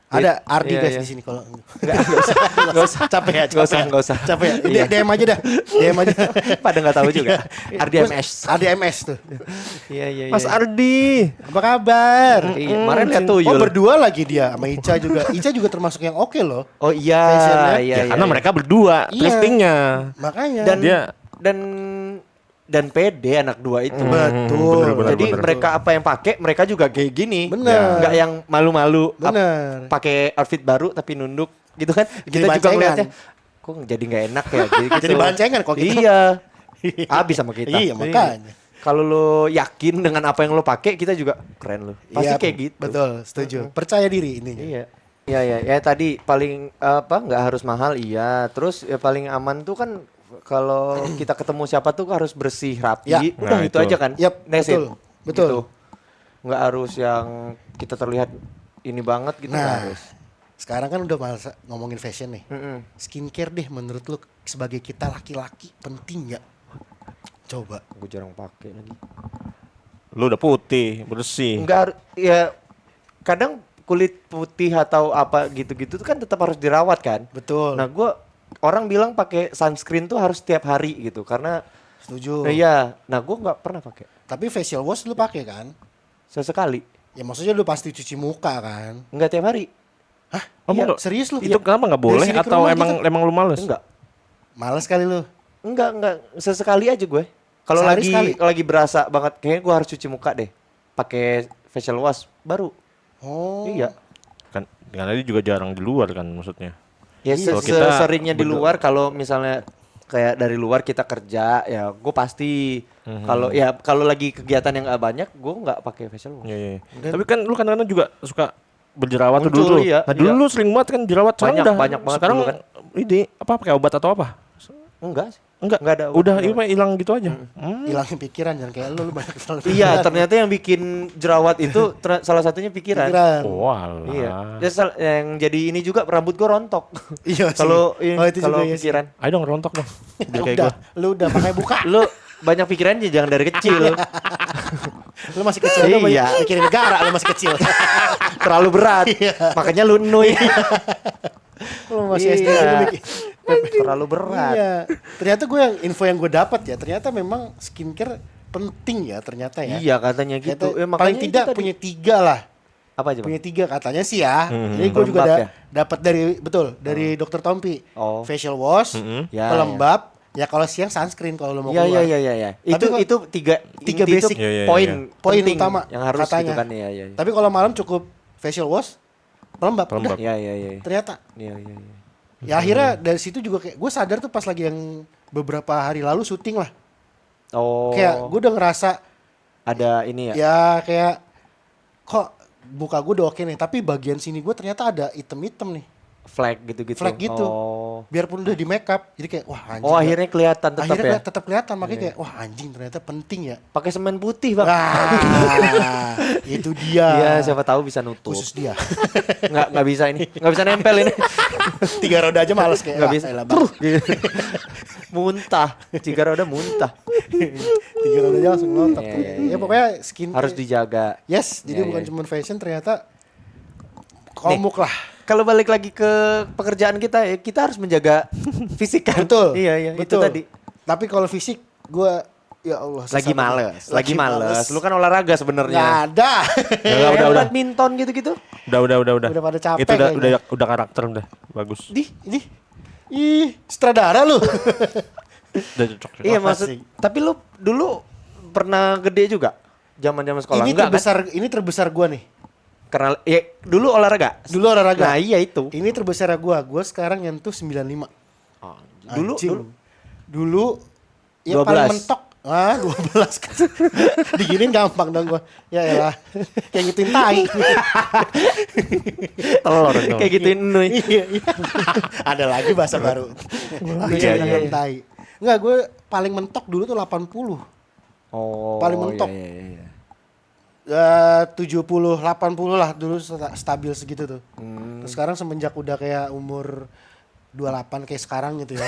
ada Ardi Iya, guys iya. di sini kalau Nggak usah. capek ya, Nggak usah. Capek ya. Iya. DM aja dah. DM aja. Pada nggak tahu juga. Ardi MS. Ardi MS tuh. Iya. Mas Ardi. Apa kabar? Iya, kemarin lihat tuh Oh Yul. berdua lagi dia sama Ica juga. Ica juga termasuk yang oke loh. Oh iya, Fashionnya. iya, Ya, karena iya. mereka berdua Iya. thriftingnya. Makanya. dan Dia- dan pede anak dua itu. betul. bener, Jadi bener. mereka apa yang pakai, mereka juga kayak gini. Bener. Nggak yang malu-malu Bener. pakai outfit baru tapi nunduk gitu kan. Jadi Kita juga bancengan. ngeliatnya kok jadi nggak enak ya gitu. Jadi bancengan kok gitu. Iya. Habis sama kita. Iya, makanya. Kalau lo yakin dengan apa yang lo pakai, kita juga keren lo. Pasti Iya, kayak gitu. Betul, setuju. Percaya diri ininya. Iya. Iya. Ya tadi paling apa nggak harus mahal iya. Terus ya paling aman tuh kan kalau kita ketemu siapa tuh harus bersih rapi. Ya. Udah Nah, itu itu. aja kan. Yap, That's it. betul. Gitu. Nggak harus yang kita terlihat ini banget gitu nggak Nah, harus. sekarang kan udah males ngomongin fashion nih. Mm-mm. Skincare deh menurut lu sebagai kita laki-laki penting nggak? Coba. Gue jarang pakai lagi. Lu udah putih, bersih. Enggak ya kadang kulit putih atau apa gitu-gitu tuh kan tetap harus dirawat kan. Betul. Nah, orang bilang pakai sunscreen tuh harus tiap hari gitu karena Setuju. iya. Nah, gue nggak pernah pakai. Tapi facial wash lu pakai kan? Sesekali. Ya maksudnya lu pasti cuci muka kan? Enggak tiap hari. Hah? Oh, Iya, enggak? serius lu? Itu kenapa nggak Dari boleh sini ke atau rumah emang lu males? Enggak. Males kali lu. Enggak. Sesekali aja gue. Kalau Sehari lagi sekali? lagi berasa banget kayaknya gue harus cuci muka deh. Pakai facial wash baru. Oh. Iya. Kan karena dia juga jarang di luar kan maksudnya. Ya Kalau kita seringnya di bener- luar kalau misalnya kayak dari luar kita kerja ya gue pasti kalau lagi kegiatan yang nggak banyak gue nggak pakai facial wash. Iya. Tapi kan lu kadang-kadang juga suka berjerawat tuh Muncul, dulu. iya, Nah dulu iya. lu sering banget kan jerawat. Sekarang Banyak banget Sekarang dulu kan. ini apa pakai obat atau apa? Enggak sih. Enggak. Enggak ada obat Udah jerawat. ini mah hilang gitu aja. Hilangin pikiran jangan kayak lu banyak pikiran. Iya, ternyata yang bikin jerawat itu salah satunya pikiran. Pikiran. Oh, alah. Iya. Ya, yang jadi ini juga rambut gue rontok. Iya sih. Kalau Oh, itu kalau juga iya sih. pikiran. Ayo dong rontok dong. Biar kayak Udah, gua. lu udah pakai buka. Lu banyak pikiran aja jangan dari kecil. Lu masih kecil kan Iya. mikirin negara lu masih kecil. Terlalu berat. Makanya lu nuy. Lu masih SD Iya. lu mikir. Terlalu berat. Iya. Ternyata info yang gue dapat ya, ternyata memang skincare penting ya ternyata ya. Iya katanya gitu. Ternyata Makanya paling itu tidak tadi. punya 3 lah. Apa aja bang? Punya 3 katanya sih ya. Jadi gue juga Pelembab ya? dapat dari Dokter Tompi. Oh. Facial wash, Ya, pelembab. Ya kalau siang sunscreen kalau lo mau Iya keluar. iya. Tapi Itu tiga tiga inti basic itu Iya, iya, poin iya. poin penting utama yang harus katanya. gitu kan iya. Tapi kalau malam cukup facial wash, pelembab. Pelembab. Udah, Iya. ternyata. Iya. Ya akhirnya dari situ juga kayak gue sadar tuh pas lagi yang beberapa hari lalu syuting lah. Oh. Kayak gue udah ngerasa ada ini ya. ya kayak kok muka gue udah oke nih, tapi bagian sini gue ternyata ada item-item nih. Flag gitu-gitu. Flag gitu. Oh. Biarpun udah di make up, jadi kayak wah anjing. Oh akhirnya kelihatan tetap akhirnya ya. tetap kelihatan makanya kayak wah anjing ternyata penting ya. Pakai semen putih bang. Wah, itu dia. Iya siapa tahu bisa nutup. Khusus dia. Nggak bisa ini. Nggak bisa nempel ini. 3 roda aja males kayak. Nggak bisa. elah, Bang. Muntah. 3 roda muntah. 3 roda aja langsung nonton. Iya. Ya pokoknya skin Harus dijaga. Yes, jadi Iya, bukan iya. cuma fashion ternyata komuk lah. Kalau balik lagi ke pekerjaan kita ya kita harus menjaga fisik kan. Betul. Iya itu betul. tadi. Tapi kalau fisik gue ya Allah Lagi sesat. males. Lu kan olahraga sebenarnya. Nggak ada. Udah. Badminton gitu-gitu. Udah. Udah pada capek Itu kayaknya. udah karakter udah bagus. Ini ih sutradara lu. Udah cocok. Iya Makasih. maksud. Tapi lu dulu pernah gede juga zaman-zaman sekolah. Ini Enggak kan? ini terbesar gue nih. Karena ya dulu olahraga. Dulu olahraga. Nah iya itu. Ini terbesar gue. Gue sekarang nyentuh 95. Dulu Anjing. Dulu ya 12. paling mentok. 12 kan. Diginin gampang dong gue. Ya elah. Kayak ngituin tai. Telur dong. kayak gituin Nuy. Iya. Ada lagi bahasa baru. Iya. Tai. Enggak, gue paling mentok dulu tuh 80. Oh. Paling mentok. Iya. 70, 80 lah dulu stabil segitu tuh. Terus sekarang semenjak udah kayak umur 28 kayak sekarang gitu ya.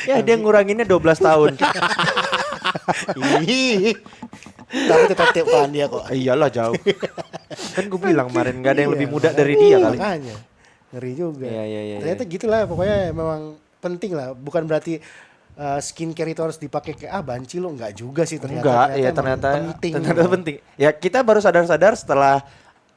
Ya dia nguranginnya 12 tahun. Ih. Tapi tetap tiap dia kok. Iyalah jauh. Kan gue bilang kemarin gak ada yang Iya, lebih muda dari dia kali. Makanya. Ngeri juga. Iya. Ternyata gitulah pokoknya memang penting lah. Bukan berarti skincare itu harus dipakai kayak banci lo enggak juga sih ternyata. Enggak, ya ternyata penting. Ya kita baru sadar-sadar setelah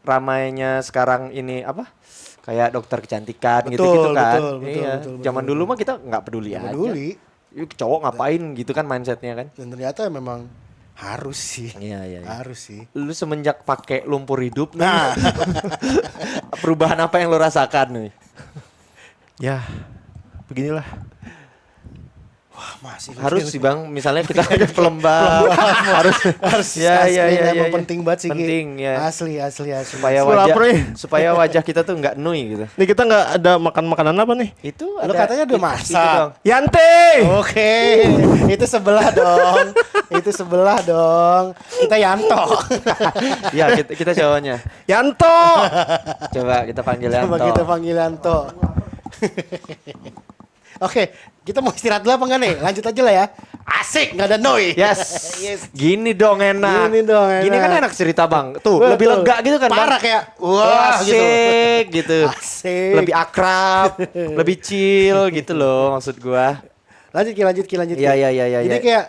ramainya sekarang ini apa? Kayak dokter kecantikan gitu-gitu kan. Betul, Zaman dulu mah kita nggak peduli aja. peduli. Yuk, cowok ngapain gitu kan mindsetnya kan. Dan ternyata memang harus sih. Iya. Harus sih. Lu semenjak pakai lumpur hidup, Nah, perubahan apa yang lu rasakan nih? Ya, beginilah. wah masih Harus sih bang, misalnya kita ada pelembab, harus ya emang penting banget sih. Ki. penting ya. Asli. Supaya Gua lapar nih. supaya wajah kita tuh nggak nui gitu. Nih kita nggak ada makan makanan apa nih? Itu Lu katanya udah itu masak. dong. Yanti. Oke, itu sebelah dong. Itu sebelah dong. Kita Yanto. Iya kita cowoknya. Yanto. Coba kita panggil Coba Yanto. kita panggil Yanto. Oke, kita mau istirahat dulu apa enggak nih? Lanjut aja lah ya. Asik, nggak ada noi. Yes. Gini dong enak. Gini kan enak cerita bang. Tuh Betul. lebih lega gitu kan. Parah Bang? kayak wah gitu. Asik gitu. Asik. Lebih akrab, lebih chill gitu loh maksud gua. Lanjut Ki. Iya. Jadi kayak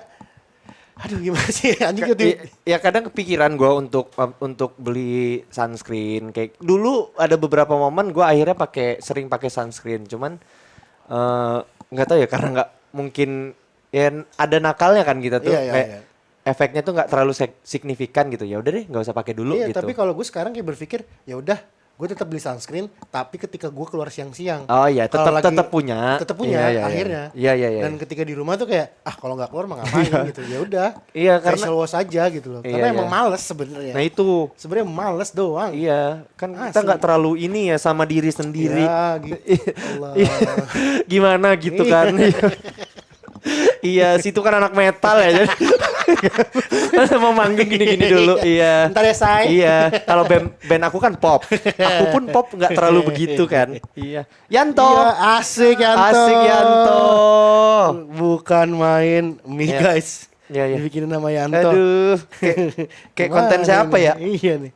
aduh gimana sih anjing gitu. Ya kadang kepikiran gue untuk beli sunscreen kayak dulu ada beberapa momen gue akhirnya sering pakai sunscreen cuman nggak tahu ya karena nggak mungkin ya ada nakalnya kan kita tuh Iya. kayak efeknya tuh nggak terlalu signifikan gitu ya udah deh nggak usah pakai dulu Iya, gitu. tapi kalau gue sekarang kayak berpikir ya udah gue tetap beli sunscreen tapi ketika gue keluar siang-siang. Oh iya Kalau lagi- tetap punya. Tetap punya Iya. akhirnya. Iya. Dan ketika di rumah tuh kayak kalau nggak keluar mah ngapain gitu. Ya udah. Iya, karena- facial wash aja gitu loh. Iya, Karena emang iya. males sebenarnya. Nah itu Sebenarnya males doang. iya kan kita Asli. nggak terlalu ini ya sama diri sendiri. Ya, gitu. Allah. Gimana gitu kan. Iya, situ kan anak metal ya. Jadi mau manggung gini-gini dulu. Iya. Ntar ya say. Iya, kalau band aku kan pop. Aku pun pop nggak terlalu begitu kan. Iya. Yanto. Iya, asik Yanto. Asik Yanto. Bukan main mie Iya. guys. Iya. Dibikinin nama Yanto. Aduh. Kayak konten Gimana siapa ini? ya? Iya nih.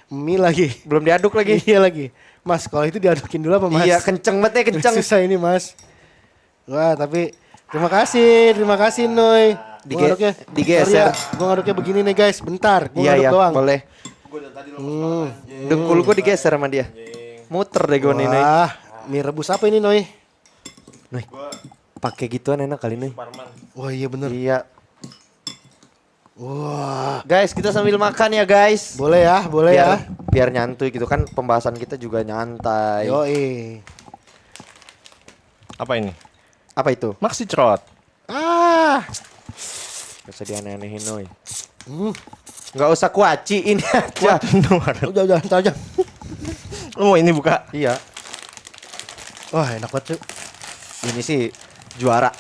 Mie lagi. Belum diaduk lagi. Iya lagi. Mas, kalau itu diadukin dulu apa Mas? Iya, kenceng banget ya, kenceng. Susah ini Mas. Wah, tapi terima kasih Noy. digeser. Gue ngaduknya begini nih guys, bentar. Gue Iya ngaduk ya, doang. boleh. Dengkul gue digeser sama dia. Muter deh gue nih, Noy. Wah, mie rebus apa ini Noy? Noy, pakai gituan enak kali, Noy. Wah iya bener. Iya. Wah, Guys, kita sambil makan ya, guys. boleh ya, boleh ya. Biar nyantuy gitu kan, pembahasan kita juga nyantai. Yoi. Apa ini? Apa itu? Maxi Trot. Ah, Gak usah dianeh-anehin, Noy. hmm. Gak usah kuaci, ini aja. Udah, ntar aja. Lu mau ini buka? Iya. Wah enak banget tuh. Ini sih juara.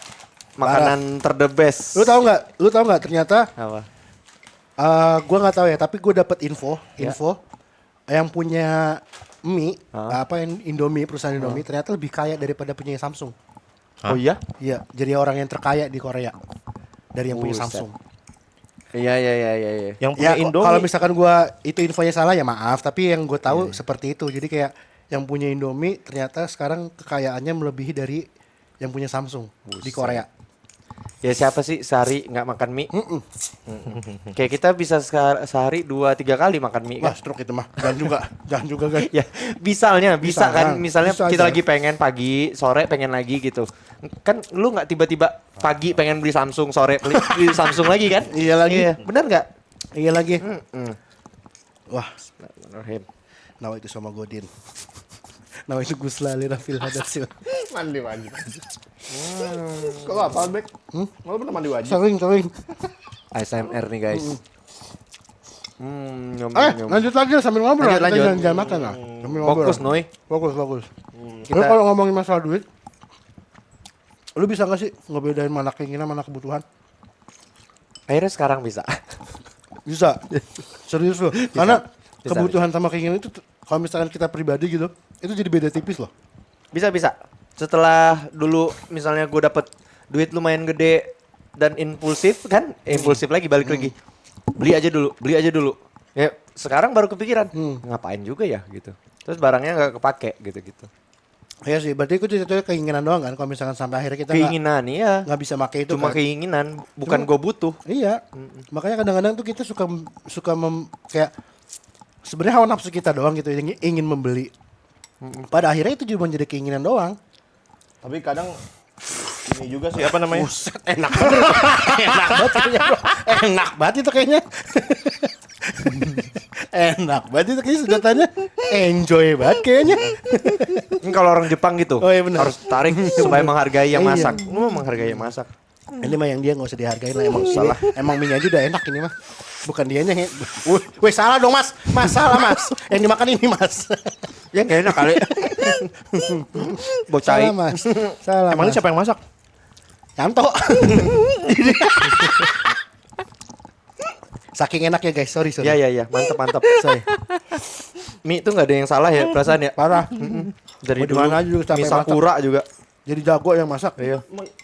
Makanan terde best. Lu tahu nggak ternyata Apa? gua nggak tahu ya, tapi gue dapet info Ya. yang punya mie Hah? Indomie, perusahaan Indomie ternyata lebih kaya daripada punya Samsung. Oh iya? Iya, jadi orang yang terkaya di Korea dari yang punya Buset. Samsung. Iya. Yang Ya punya Indomie. kalau misalkan gua itu infonya salah ya maaf, tapi yang gue tahu seperti itu. Jadi kayak yang punya Indomie ternyata sekarang kekayaannya melebihi dari yang punya Samsung di Korea. Ya siapa sih sehari nggak makan mie? Kayak kita bisa sehari 2-3 kali makan mie Wah, kan? stroke itu mah. Jangan juga guys. Ya, bisa Bisa, kan? Misalnya bisa kita aja. lagi pengen pagi, sore pengen lagi gitu. Kan lu nggak tiba-tiba pagi pengen beli Samsung, sore beli Samsung lagi kan? Iya lagi. Bener nggak? Iya lagi. Mm-mm. Wah, Bismillahirrahmanirrahim. nawa itu sama Godin. Nawa itu Guslali Rafil Hadatsil. mandi wajib. Kok apa, Bek? Mau pernah mandi wajib? Sering. ASMR nih guys. Nyom, nyom. Lanjut lagi sambil ngobrol. Lanjut, lanjut. Jangan makan lah. Sambil ngobrol. Fokus Noy. Fokus. Kita- Lu kalau ngomongin masalah duit, lu bisa gak sih ngebedain mana keinginan, mana kebutuhan? Akhirnya sekarang bisa. Bisa. Serius lu. Karena Bisa, kebutuhan sama keinginan itu kalau misalkan kita pribadi gitu, itu jadi beda tipis loh. Bisa. Setelah dulu misalnya gue dapet duit lumayan gede dan impulsif kan? Impulsif lagi balik lagi. Beli aja dulu. Ya sekarang baru kepikiran ngapain juga ya gitu. Terus barangnya nggak kepake gitu. Iya sih, berarti itu jatuhnya keinginan doang kan. Kalau misalkan sampai akhirnya kita Keinginan iya. nggak bisa make itu Cuma kan. keinginan, bukan gue butuh. Iya. Makanya kadang-kadang tuh kita kayak sebenarnya hawa nafsu kita doang gitu yang ingin membeli. Pada akhirnya itu cuma jadi keinginan doang. Tapi kadang ini juga sih apa namanya? Buset, enak banget kayaknya, bro. Enak banget itu kayaknya. Enak banget itu kayaknya sedotannya. Enjoy banget kayaknya. Ini kalau orang Jepang gitu Oh, iya benar. harus tarik supaya menghargai yang Iya. masak. Lu menghargai yang masak. Ini mah yang dia nggak usah dihargain lah, emang salah. Emang minyak aja udah enak ini mah. Bukan dianya. Wih, salah dong mas. Mas salah mas. Yang dimakan ini mas. Ya nggak enak kali. Bocai. Salah mas. Salah. Emang ini mas. siapa yang masak? Yanto. Saking enaknya guys, sorry. Iya, mantap. Sorry. Mie itu nggak ada yang salah ya perasaan ya. Parah. Dari Mau di mana aja juga capek mie sakura juga. Jadi jago yang masak. Iya.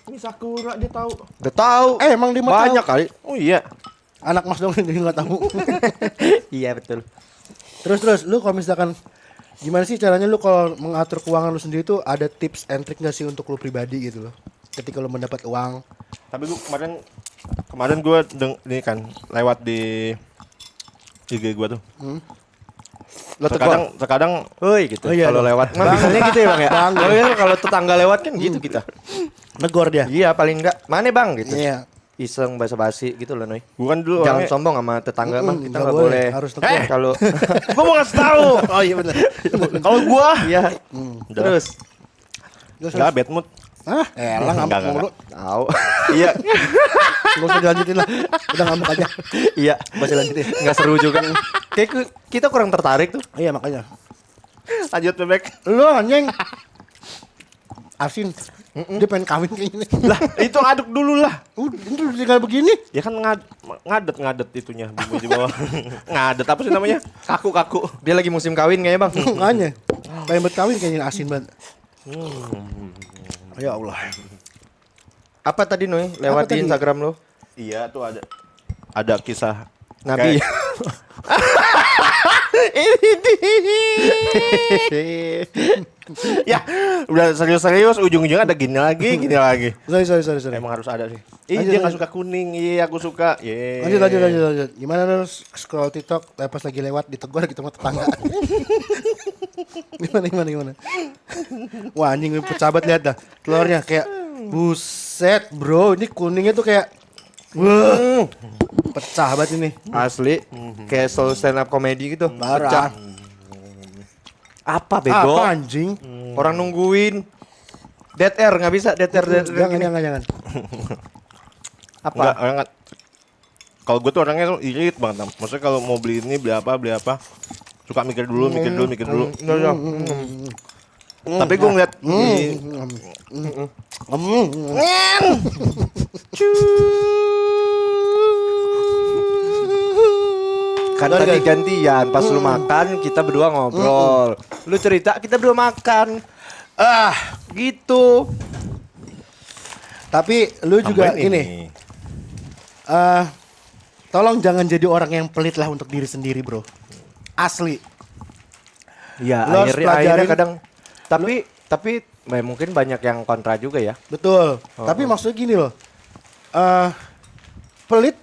Ini Sakura dia tahu. Udah tahu. Emang dia mah banyak tahu. kali. Oh iya. Anak mas dong jadi nggak tahu. Iya betul. Terus lu kalau misalkan gimana sih caranya lu kalau mengatur keuangan lu sendiri tuh ada tips and trick nggak sih untuk lu pribadi gitu loh? Ketika lu mendapat uang. Tapi gua kemarin gua ini kan lewat di IG gua tuh. Lo Terkadang Woi gitu. Oh iya, Kalau dong. lewat. Nah, biasanya gitu ya bang ya. Bang. Kalau tetangga lewat kan gitu kita. Negor dia. Iya paling enggak. Mana bang gitu. Iya. Iseng basa-basi gitu loh Noy. gua kan dulu Jangan orangnya- sombong sama tetangga mah. Kita nggak nggak boleh. boleh. Harus tegur. Kalau gua mau ngasih tahu. Oh iya benar. Kalau gua iya. Terus. enggak bad mood. Hah? Elah ngamuk Enggak, mulu. Tahu. Iya. Gak usah dilanjutin lah. Udah ngamuk aja. Iya. Masih lanjutin. Nggak seru juga. Kayak kita kurang tertarik tuh. Iya makanya. Lanjut bebek. Lu anjing. Asin. Dia pengen kawin kayaknya. Lah, itu aduk dulu lah. Udah itu tinggal begini. Ya kan ngadet itunya bumbu di bawah. Ngadet apa sih namanya? Kaku. Dia lagi musim kawin kayaknya bang. Makanya. Pengen buat kawin kayaknya asin banget. Ya Allah. Apa tadi Noy? Lewat Apa di tadi? Instagram lo? Iya tuh ada kisah Nabi. Ya, udah serius-serius ujung-ujungnya ada gini lagi. Sorry. Emang harus ada sih. Lanjut, Dia nggak lanjut. suka kuning. Iya, aku suka. Lanjut. Gimana lu scroll TikTok pas lagi lewat ditegur gitu sama tetangga. Gimana? Wah anjing sahabat lihat dah telurnya kayak buset bro, ini kuningnya tuh kayak wah pecah banget ini. Asli, kayak selalu stand up comedy gitu. Parah. Pecah. Apa bego? Apa anjing? Orang nungguin. Dead air nggak bisa dead air. Jangan. Apa? Enggak. Kalau gue tuh orangnya tuh irit banget. Maksudnya kalau mau beli ini, beli apa. Suka mikir dulu. Tapi gue ngeliat di Kan tadi gantian pas lu makan kita berdua ngobrol. Lu cerita kita berdua makan. Gitu. Tapi lu juga tambahin ini tolong jangan jadi orang yang pelit lah untuk diri sendiri bro. Asli. Ya, Lu harus akhirnya pelajarin. kadang tapi mungkin banyak yang kontra juga ya. Betul. Tapi maksudnya gini loh. Pelit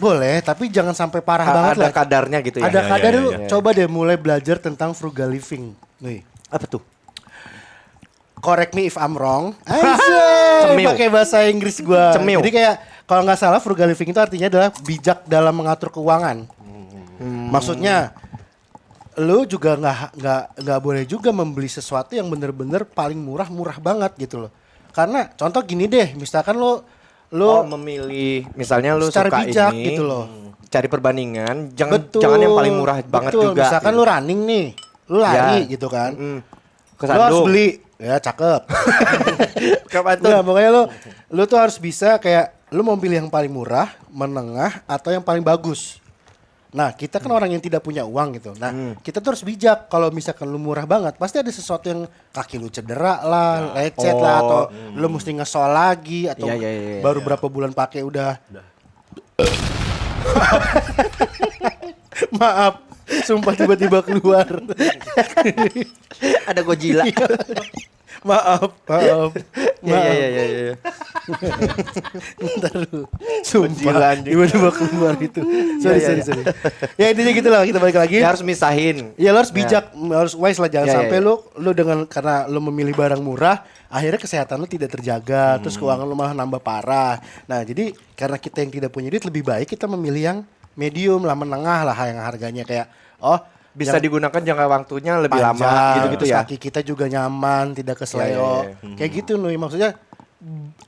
boleh, tapi jangan sampai parah banget Ada lah. kadarnya gitu ya. Ada Ya, kadarnya ya, lu ya. coba deh mulai belajar tentang frugal living. Nih. Apa tuh? Correct me if I'm wrong. Anjay, Cemil. pakai bahasa Inggris gua. Cemil. Jadi kayak kalau nggak salah frugal living itu artinya adalah bijak dalam mengatur keuangan. Maksudnya lu juga nggak boleh juga membeli sesuatu yang bener-bener paling murah banget gitu loh. Karena contoh gini deh, misalkan lu Memilih misalnya lu secara suka bijak ini gitu loh. cari perbandingan, jangan yang paling murah banget betul. juga. Misalkan lu running nih, lu lari gitu kan. Lu harus Kesandung. beli, ya cakep. Kapan tuh? Nah, pokoknya lu tuh harus bisa kayak lu mau pilih yang paling murah, menengah atau yang paling bagus. Nah, kita kan orang yang tidak punya uang gitu. Nah, kita tuh harus bijak. Kalau misalkan lu murah banget, pasti ada sesuatu yang kaki lu cedera lah, lecet lah, atau lu mesti ngesol lagi, atau Iya. baru berapa bulan pakai udah. Maaf, sumpah tiba-tiba keluar. Ada Godzilla. Maaf. Iya. Ntar lu sumpah Gila, anjing. tiba-tiba keluar itu. Sorry. Ya intinya gitu lah, kita balik lagi. Dia harus misahin. Ya lo harus bijak, harus wise lah, jangan Ya, sampai ya. lu dengan karena lu memilih barang murah, akhirnya kesehatan lu tidak terjaga, terus keuangan lu malah nambah parah. Nah, jadi karena kita yang tidak punya duit, lebih baik kita memilih yang medium lah, menengah lah, yang harganya kayak Bisa yang digunakan jangka waktunya lebih lama panjang, gitu-gitu terus ya. kaki kita juga nyaman, tidak kesleo. Ya. Kayak gitu Nuy, maksudnya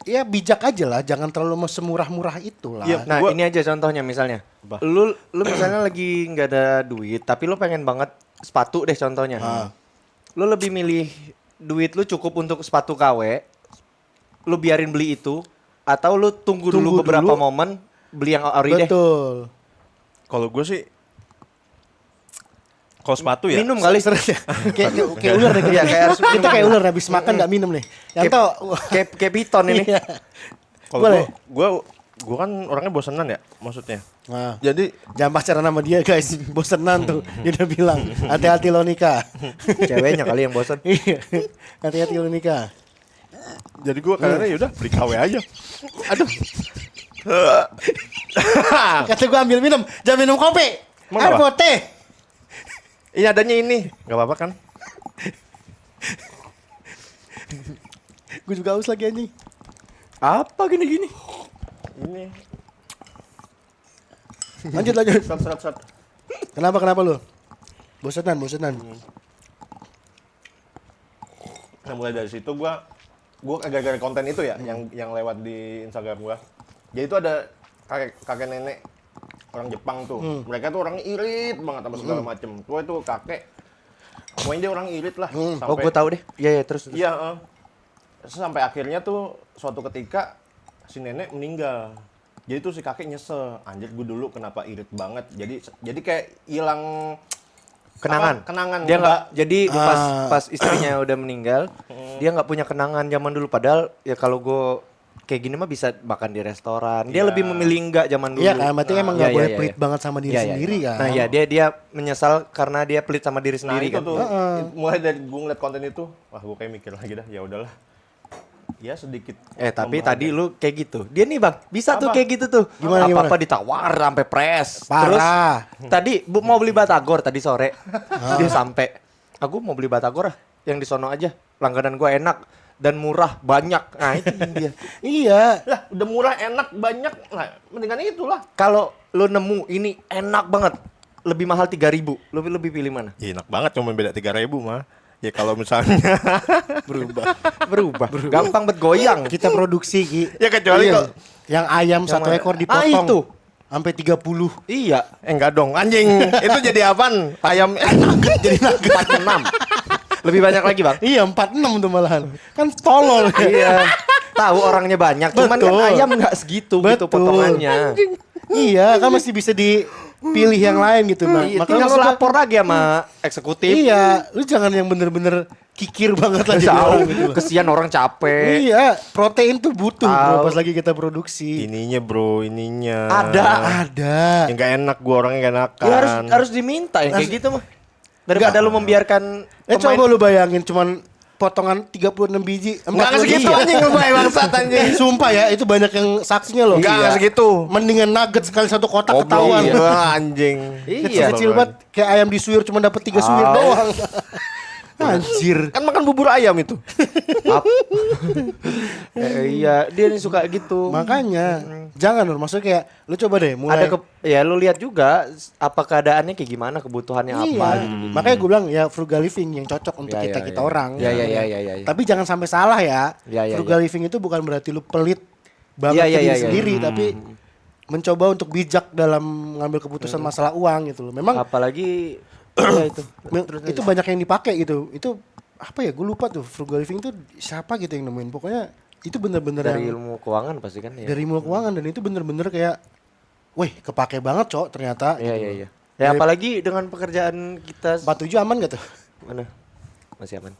ya bijak aja lah, jangan terlalu semurah-murah itu lah. Iya. Nah, Gua- ini aja contohnya misalnya. Apa? Lu misalnya lagi nggak ada duit, tapi lu pengen banget sepatu deh contohnya. Lu lebih milih duit lu cukup untuk sepatu KW, lu biarin beli itu, atau lu tunggu dulu Tunggu beberapa dulu. momen beli yang ori deh. Betul. Kalau gue sih kalau sepatu ya. Minum kali. kayak ular deh, Iya, kayak harus kita kayak ular habis makan nggak minum nih. Yang tau Kayak piton ini. Iya. Kalau Boleh. gue kan orangnya bosenan ya, maksudnya. Nah, Jadi jangan pacaran sama dia guys, bosenan tuh. Dia udah bilang, hati-hati lo nikah. Ceweknya kali yang bosan. Iya, hati-hati lo nikah. gue kadang ya udah beli KW aja. Aduh. Kata gue ambil minum, jangan minum kopi. Emang Air apa? putih. Iya adanya ini. Gak apa-apa kan? Gue juga haus lagi anjing. Apa gini-gini? Ini. Lanjut. Sat. Kenapa lu? Bosenan. Nah mulai dari situ gue gara-gara konten itu ya yang lewat di Instagram gue. Jadi itu ada kakek nenek orang Jepang tuh. Mereka tuh orang irit banget sama segala macem. Gue itu kakek, pokoknya dia orang irit lah. Oh, gue tahu deh. Iya, terus. Iya. Terus sampai akhirnya tuh suatu ketika si nenek meninggal. Jadi tuh si kakek nyesel. Anjir gue dulu kenapa irit banget. Jadi kayak hilang Kenangan. Kenangan. Dia nggak. Jadi pas Ah. pas istrinya udah meninggal, dia nggak punya kenangan zaman dulu. Padahal ya kalau gue kayak gini mah bisa makan di restoran. Dia lebih memilih enggak zaman dulu. Iya kan, berarti emang nggak Iya, boleh iya, pelit iya. banget sama diri Iya, iya, sendiri iya. kan. Nah ya dia menyesal karena dia pelit sama diri Nah sendiri itu kan. tuh, mulai dari gue ngeliat konten itu, wah gue kayak mikir lagi dah, ya udahlah. Ya sedikit. Tapi tadi lu kayak gitu. Dia nih bang, bisa tuh Apa? kayak gitu tuh. Gimana, Apa-apa ditawar sampai pres. Parah. Terus tadi mau beli batagor tadi sore. Dia sampai, aku mau beli batagor ah. Yang di sono aja. Langganan gua enak dan murah banyak. Nah itu dia. Iya. Lah udah murah enak banyak, nah mendingan itulah. Kalau lu nemu ini enak banget, lebih mahal 3.000, lu lebih pilih mana? Ya, enak banget cuma beda 3.000 mah. Ya kalau misalnya Berubah. Gampang bet goyang. Kita produksi Ki. ya kecuali Iya. kok Yang ayam satu mana? ekor Ah, dipotong. itu. Sampai 30. Iya. enggak dong anjing. Itu jadi apaan? Ayam Jadi nugget. 46. Lebih banyak lagi bang. Iya 46 tuh malahan. Kan tolol. Iya. Tahu orangnya banyak, cuman kan Betul. ayam nggak segitu gitu Betul. potongannya. Iya, kan masih bisa dipilih yang lain gitu. Nah, Iya, makanya tinggal lu maksudnya- lapor lagi sama eksekutif. Iya, lu jangan yang bener-bener kikir banget lah jadi orang gitu. loh. Kesian orang capek. Iya, protein tuh butuh bro, Tahu. pas lagi kita produksi. ininya bro, ininya. Ada. Yang gak enak gua orangnya gak enakan. Ya harus diminta yang kayak gitu mah. Daripada lu membiarkan Coba lu bayangin cuman potongan 36 biji. Enggak 40 segitu biji. anjing lu bay bangsat anjing. Sumpah ya, itu banyak yang saksinya loh. Enggak Iya. segitu. Mendingan nugget sekali satu kotak Goblok ketahuan. iya. Anjing. Iya. Kecil-kecil banget kayak ayam disuir cuma dapat 3 suwir doang. Anjir. Kan makan bubur ayam itu. Iya, dia nih suka gitu. Makanya jangan loh, maksudnya kayak lu coba deh mulai. Ya lu lihat juga apa keadaannya kayak gimana, kebutuhannya apa Iya. gitu. Makanya gue bilang ya frugal living yang cocok untuk Ya, kita ya, ya. orang. Ya, ya, ya, ya, ya. Tapi jangan sampai salah ya. Ya, ya, Frugal living itu bukan berarti lu pelit banget Ya, ke ya, diri ya, ya. sendiri, tapi mencoba untuk bijak dalam mengambil keputusan masalah uang gitu loh. Memang Apalagi ya itu. itu banyak yang dipakai gitu. Itu apa ya? Gue lupa tuh frugal living itu siapa gitu yang nemuin. Pokoknya itu bener-bener Dari yang ilmu keuangan pasti kan ya. dari ilmu keuangan, dan itu bener-bener kayak, wih kepake banget cok ternyata. Iya, gitu iya, loh. iya. Ya apalagi dengan pekerjaan kita 47 aman gak tuh? mana? Masih aman.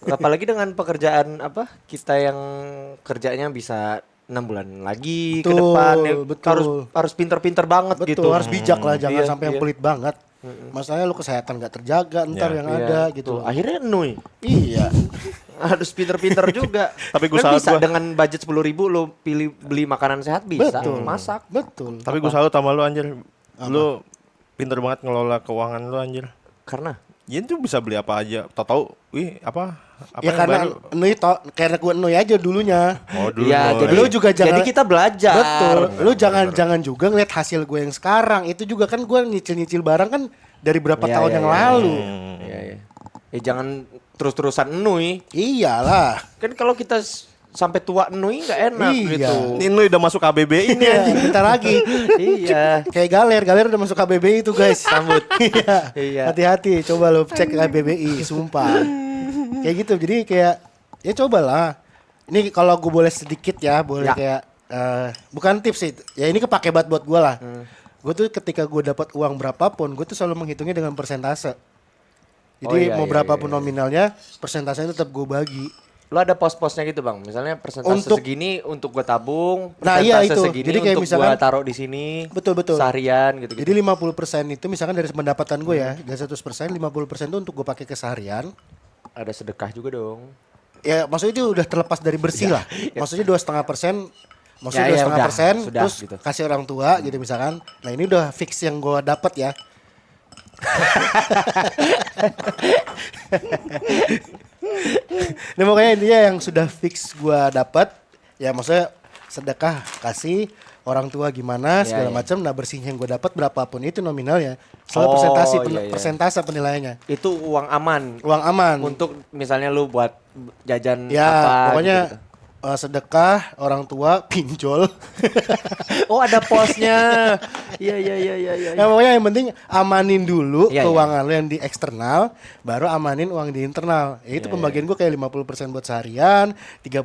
Apalagi dengan pekerjaan apa? Kita yang kerjanya bisa 6 bulan lagi ke Betul, depan ya, betul. harus pinter-pinter banget Betul, gitu. harus bijak lah, jangan Iya, sampai yang iya. pelit banget. Masalahnya lu kesehatan gak terjaga ntar Ya, yang Iya, ada gitu. tuh. Akhirnya nui. Iya. Harus pinter-pinter juga. Tapi gua kan salut bisa gua. dengan budget 10.000 lo pilih beli makanan sehat bisa, Betul. masak. Betul. Tapi gue salut sama lu anjir. Lu pinter banget ngelola keuangan lu anjir. Karena Ya itu bisa beli apa aja. Tahu-tahu, wih apa Ya yang karena baru? Nui karena gue Nui aja dulunya. Oh dulu. Iya, Noy. jadi Lu juga jangan- jadi kita belajar. Betul. Lu jangan juga ngeliat hasil gue yang sekarang. Itu juga kan gue nyicil-nyicil barang kan dari berapa Iya, tahun iya, yang iya. lalu. Iya, iya. Jangan terus-terusan enui. Iyalah. Kan kalau kita sampai tua enui nggak enak Iya. gitu. Ini lu udah masuk KBBI ini Iya, anjing. bentar lagi. Iya. Kayak galer udah masuk KBBI itu guys. Sambut. Iya. Iya. Hati-hati, coba lo cek KBBI, sumpah. Kayak gitu, jadi kayak ya cobalah. Ini kalau gue boleh sedikit ya, boleh Ya. kayak bukan tips sih. Ya ini kepake banget buat gue lah. Gue tuh ketika gue dapat uang berapapun, gue tuh selalu menghitungnya dengan persentase. Jadi Oh, iya, mau iya, berapapun iya, iya. nominalnya, persentasenya tetap gue bagi. Lo ada pos-posnya gitu bang, misalnya persentase Untuk- segini untuk gue tabung, Nah, persentase iya itu. segini Jadi kayak untuk gue misalkan- taruh di sini, Betul. seharian gitu. Jadi 50% itu misalkan dari pendapatan gue ya, gak 100%, 50% itu untuk gue pakai keseharian. Ada sedekah juga dong. Ya maksudnya itu udah terlepas dari bersih lah. Maksudnya 2,5%, maksudnya Ya, ya, 2,5%, udah, terus gitu. kasih orang tua gitu misalkan. Nah ini udah fix yang gue dapat ya. Nah makanya intinya yang sudah fix gue dapat, ya maksudnya sedekah kasih orang tua gimana Ya, segala ya. macam. Nah bersihnya yang gue dapat berapapun itu nominalnya, selalu Oh, iya, iya. persentase penilaiannya, Itu uang aman. uang aman. Untuk misalnya lu buat jajan Ya, apa pokoknya gitu. sedekah, orang tua, pinjol. Oh ada posnya. Iya iya iya iya. iya. Ya, pokoknya yang penting amanin dulu Iya, keuangan lo yang di eksternal, baru amanin uang di internal. Ya, itu Iya, pembagian gue kayak 50% buat seharian, 30%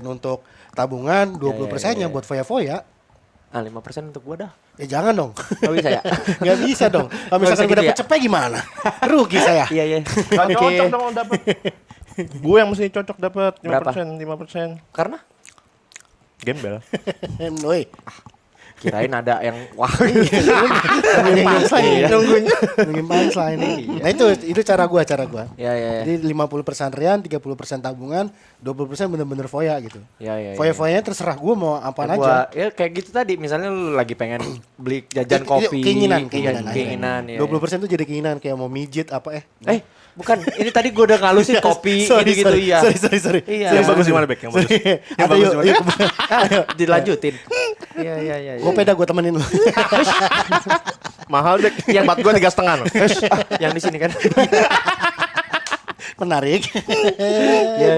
untuk tabungan, 20%-nya buat foya-foya. Ah 5% untuk gua dah. Ya jangan dong. Gak bisa ya? Nggak bisa dong. Kalau Nggak misalkan bisa gue gitu dapet ya? cepet gimana? Rugi saya. Iya iya. Kan cocok dong dapet. Gue yang mesti cocok dapat Berapa? 5%, 5%. Karena Gembel. Woi. Kirain ada yang wah. Nungguin punchline. Nungguin punchline. Nah itu cara gua. Ya. Jadi 50% Rian, 30% tabungan, 20% bener-bener foya gitu. Ya. Foya-foyanya terserah gua mau apaan Ya, aja. ya kayak gitu tadi, misalnya lu lagi pengen beli jajan Itu kopi. keinginan Keinginan ya. 20% tuh jadi keinginan kayak mau mijit apa Bukan, ini tadi gue udah ngalusin kopi gitu-gitu iya. Sorry. Iya. Yang bagus gimana, Bek? Yang bagus. Yang bagus gimana? Dilanjutin. Iya. Gue peda gue temenin lu. Mahal, Bek. Yang buat gua 3,5 loh. Yang di sini kan. Menarik. Iya.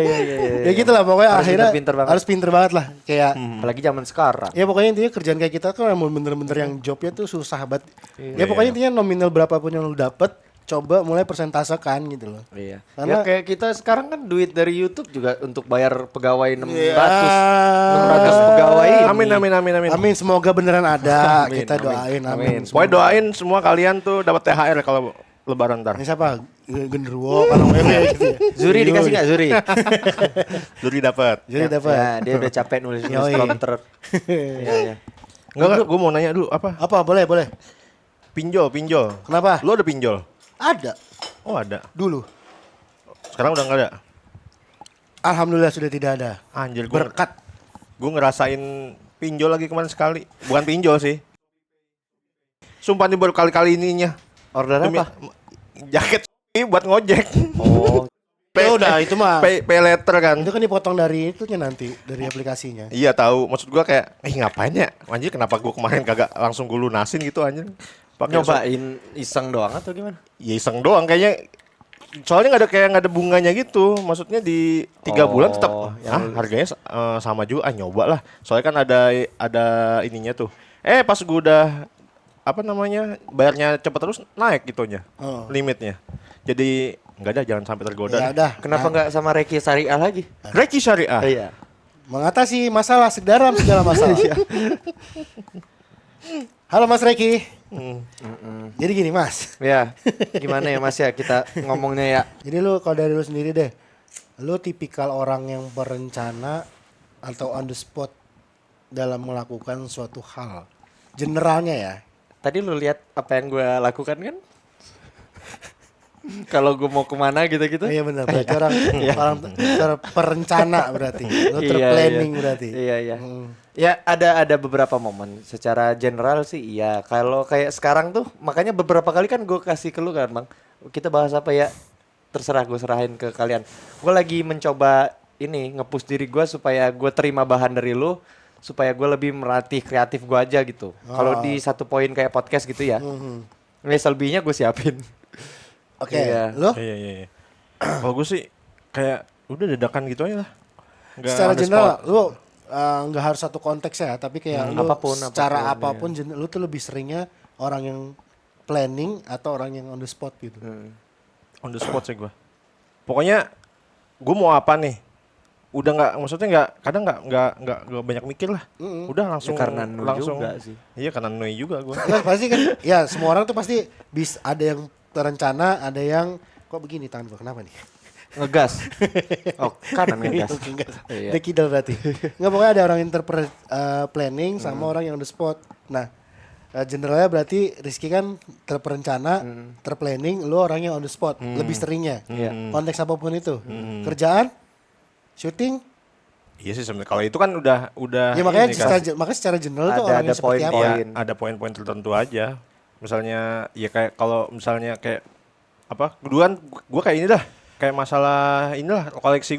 Ya gitu lah pokoknya Harus akhirnya pinter banget. harus pinter banget lah. Kayak Apalagi zaman sekarang. ya pokoknya intinya kerjaan kayak kita kan emang bener-bener yang jobnya tuh susah banget. Ya pokoknya intinya nominal berapapun yang lu dapet, coba mulai persentasekan gitu loh. Iya. Karena- Ya kayak kita sekarang kan duit dari YouTube juga untuk bayar pegawai 600 pegawai. Amin. Amin, semoga beneran ada. Amin, Kita amin. doain, amin. Amin. Pokoknya doain semua kalian tuh dapat THR kalau lebaran ntar. Ini siapa? Genderuwo, kalau wewe gitu. Ya. Zuri dikasih nggak Zuri? Duri dapat. Jadi dapat. Ya, dia udah capek nulis Yoi. prompter. Iya. Enggak, gue mau nanya dulu apa? Apa? Boleh. Pinjol. Kenapa? Lu ada pinjol? Ada Oh, ada. dulu. Sekarang udah enggak ada. Alhamdulillah sudah tidak ada. Anjir, Berkat. gue ngerasain pinjol lagi kemarin sekali. Bukan pinjol sih. Sumpah nih baru kali-kali ininya. Order Demi- apa? Jaket buat ngojek. Oh, Ya udah itu mah. Pay letter kan. Itu kan dipotong dari itunya nanti, dari aplikasinya. Iya tahu. Maksud gua kayak, ngapain ya? Anjir kenapa gua kemarin kagak langsung gua lunasin gitu anjir. Pakai nyobain iseng doang atau gimana? Ya iseng doang kayaknya. Soalnya nggak ada bunganya gitu. Maksudnya di 3 bulan tetap harganya sama juga. Nyoba lah. Soalnya kan ada ininya tuh. Pas gua udah bayarnya cepet terus naik gitunya. Limitnya. Jadi enggak ada, jangan sampai tergoda. Ya udah. Kenapa nggak sama Reki Syariah lagi? Reki Syariah. Iya. Mengatasi masalah dalam segala masalah. Halo Mas Reki. Jadi gini Mas. Ya, gimana ya Mas ya kita ngomongnya ya? Jadi lu kalau dari lu sendiri deh, lu tipikal orang yang berencana atau on the spot dalam melakukan suatu hal. Generalnya ya. Tadi lu lihat apa yang gue lakukan kan? Kalau gue mau kemana gitu-gitu? Oh, iya benar, berarti orang terperencana berarti. Lu Iya, terplanning iya. berarti. Iya. Ya ada beberapa momen. Secara general sih iya. Kalau kayak sekarang tuh, makanya beberapa kali kan gue kasih ke lu kan Bang. Kita bahas apa ya? Terserah gue serahin ke kalian. Gue lagi mencoba nge-push diri gue supaya gue terima bahan dari lu. Supaya gue lebih melatih kreatif gue aja gitu. Kalau di satu poin kayak podcast gitu ya. Ini selebihnya gue siapin. Oke, Iya. lu Iya. Kalau gue sih kayak udah dadakan gitu aja lah. Nggak secara on the general spot. lu nggak harus satu konteks ya, tapi kayak lu Apapun, secara apapun, apapun lu tuh lebih seringnya orang yang planning atau orang yang on the spot gitu. On the spot sih gue. Pokoknya gue mau apa nih? Udah kadang nggak banyak mikir lah. Udah langsung Ya, karena nu langsung juga sih. Iya karena nui juga gue. Kan pasti kan ya semua orang tuh pasti ada yang terencana, ada yang kok begini tangan gua kenapa nih? Ngegas. Oh, kanan ngegas. Oke, enggak. Iya. Dia kidal berarti. Enggak pokoknya ada orang yang planning sama orang yang on the spot. Nah, generalnya berarti Rizky kan terperencana, terplanning, lu orang yang on the spot, lebih seringnya. Iya. Konteks apapun itu. Kerjaan, syuting, Iya sih sebenarnya kalau itu kan udah ya makanya ini kan. secara general tuh Ada- orangnya ada seperti apa? poin-poin. Iya, ada poin-poin tertentu aja. Misalnya ya kayak kalau misalnya kayak duluan gue kayak ini dah, kayak masalah inilah koleksi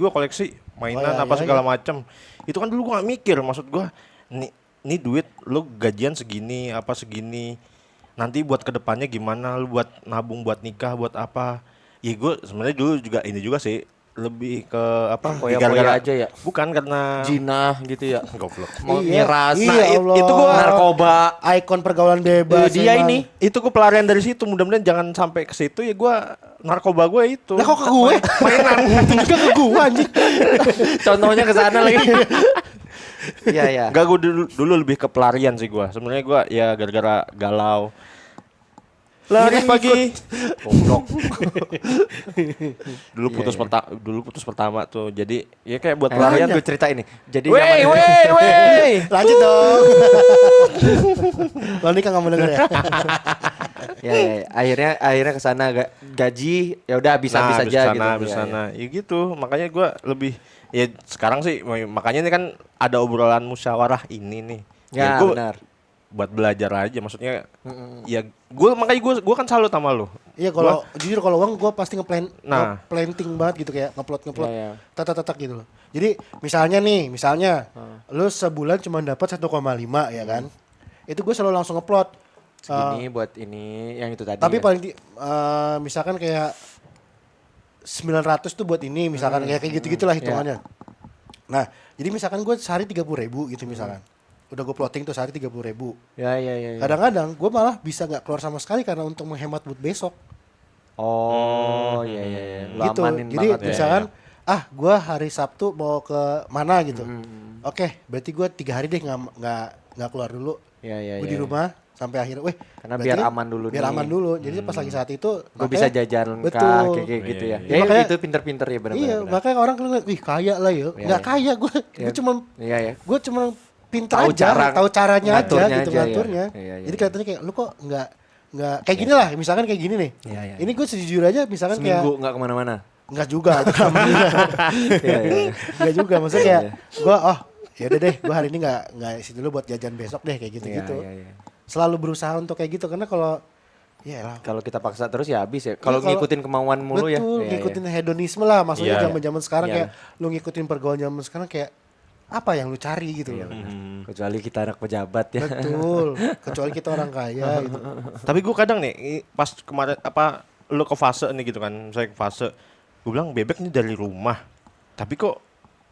mainan Oh, iya, iya, segala macam. Itu kan dulu gue gak mikir, maksud gue nih duit lu gajian segini segini. Nanti buat kedepannya gimana, lu buat nabung buat nikah buat apa. Ya gue sebenarnya dulu juga ini juga sih lebih ke Foya-foya aja ya? Bukan karena Jinah gitu ya. goblok. Mau Iya, miras. iya, Nah, Allah. itu gua narkoba. Ikon pergaulan bebas. Dia emang. ini. Itu gue pelarian dari situ, mudah-mudahan jangan sampai ke situ ya gue narkoba gue itu. Lah kok ke gue? Mainan. Juga ke gue anjing. Contohnya ke sana lagi. Iya, iya. Enggak, gue dulu lebih ke pelarian sih gue. Sebenarnya gue ya gara-gara galau. Lari pagi. Goblok. Dulu putus pertama tuh. Jadi ya kayak buat Pelarian pelarian. gue cerita ini. Jadi Wey, zaman- wey, wey. Lanjut dong. Lo nikah nggak mau denger ya? akhirnya ke sana gaji ya udah bisa-bisa aja gitu. Habis sana. Ya gitu. Makanya gue lebih ya sekarang sih makanya ini kan ada obrolan musyawarah ini nih. Ya, gua benar. buat belajar aja maksudnya. Ya gue kan salut sama lu. Iya kalau jujur kalau uang gue pasti Nah. nge-planting banget gitu kayak ngeplot Iya. tatak gitu loh. Jadi misalnya lu sebulan cuma dapat 1,5 ya kan. Itu gue selalu langsung ngeplot. Segini buat ini yang itu tadi. Tapi ya. misalkan kayak 900 tuh buat ini misalkan kayak gitu-gitulah hitungannya. Nah, jadi misalkan gue sehari 30.000 gitu misalkan. Udah gue plotting tuh sehari 30.000. Ya. Kadang-kadang gue malah bisa nggak keluar sama sekali karena untuk menghemat buat besok. Oh, iya. Lu Gitu. amanin Jadi banget ya. misalkan gue hari Sabtu mau ke mana gitu. Oke, berarti gue 3 hari deh nggak keluar dulu. Iya. Gue di rumah sampai akhirnya, Karena berarti biar kan aman dulu biar nih. aman dulu. Jadi pas lagi saat itu Gue bisa jajan betul. kayak gitu ya. Iya, Ya Makanya- itu pinter-pinter ya benar-benar. Iya, makanya orang kan ngeliat, wih kaya lah ya. Iya, Nggak iya. kaya gue cuma Iya. gue cuma pinter Tahu aja, cara tahu caranya aja ngaturnya gitu aja, ngaturnya. iya. Jadi kelihatannya kayak lu kok nggak kayak gini lah, misalkan kayak gini nih. Iya. Ini gue sejujurnya misalkan Seminggu kayak nggak kemana-mana. nggak juga, itu namanya. Iya. Nggak juga, maksudnya kayak gue ya udah deh, gue hari ini nggak isi dulu buat jajan besok deh kayak gitu-gitu. Iya. Selalu berusaha untuk kayak gitu karena kalau ya lah. Kalau kita paksa terus ya habis ya. Kalau Kalau- ngikutin kemauan mulu ya. Betul, Iya, ngikutin hedonisme lah. Maksudnya Iya. zaman-zaman sekarang Iya. kayak lu ngikutin pergaulan zaman sekarang kayak apa yang lu cari gitu loh. Kecuali kita anak pejabat ya. Betul. Kecuali kita orang kaya gitu. Tapi gue kadang nih pas kemarin lu ke fase nih gitu kan, saya ke fase, gue bilang bebek nih dari rumah, tapi kok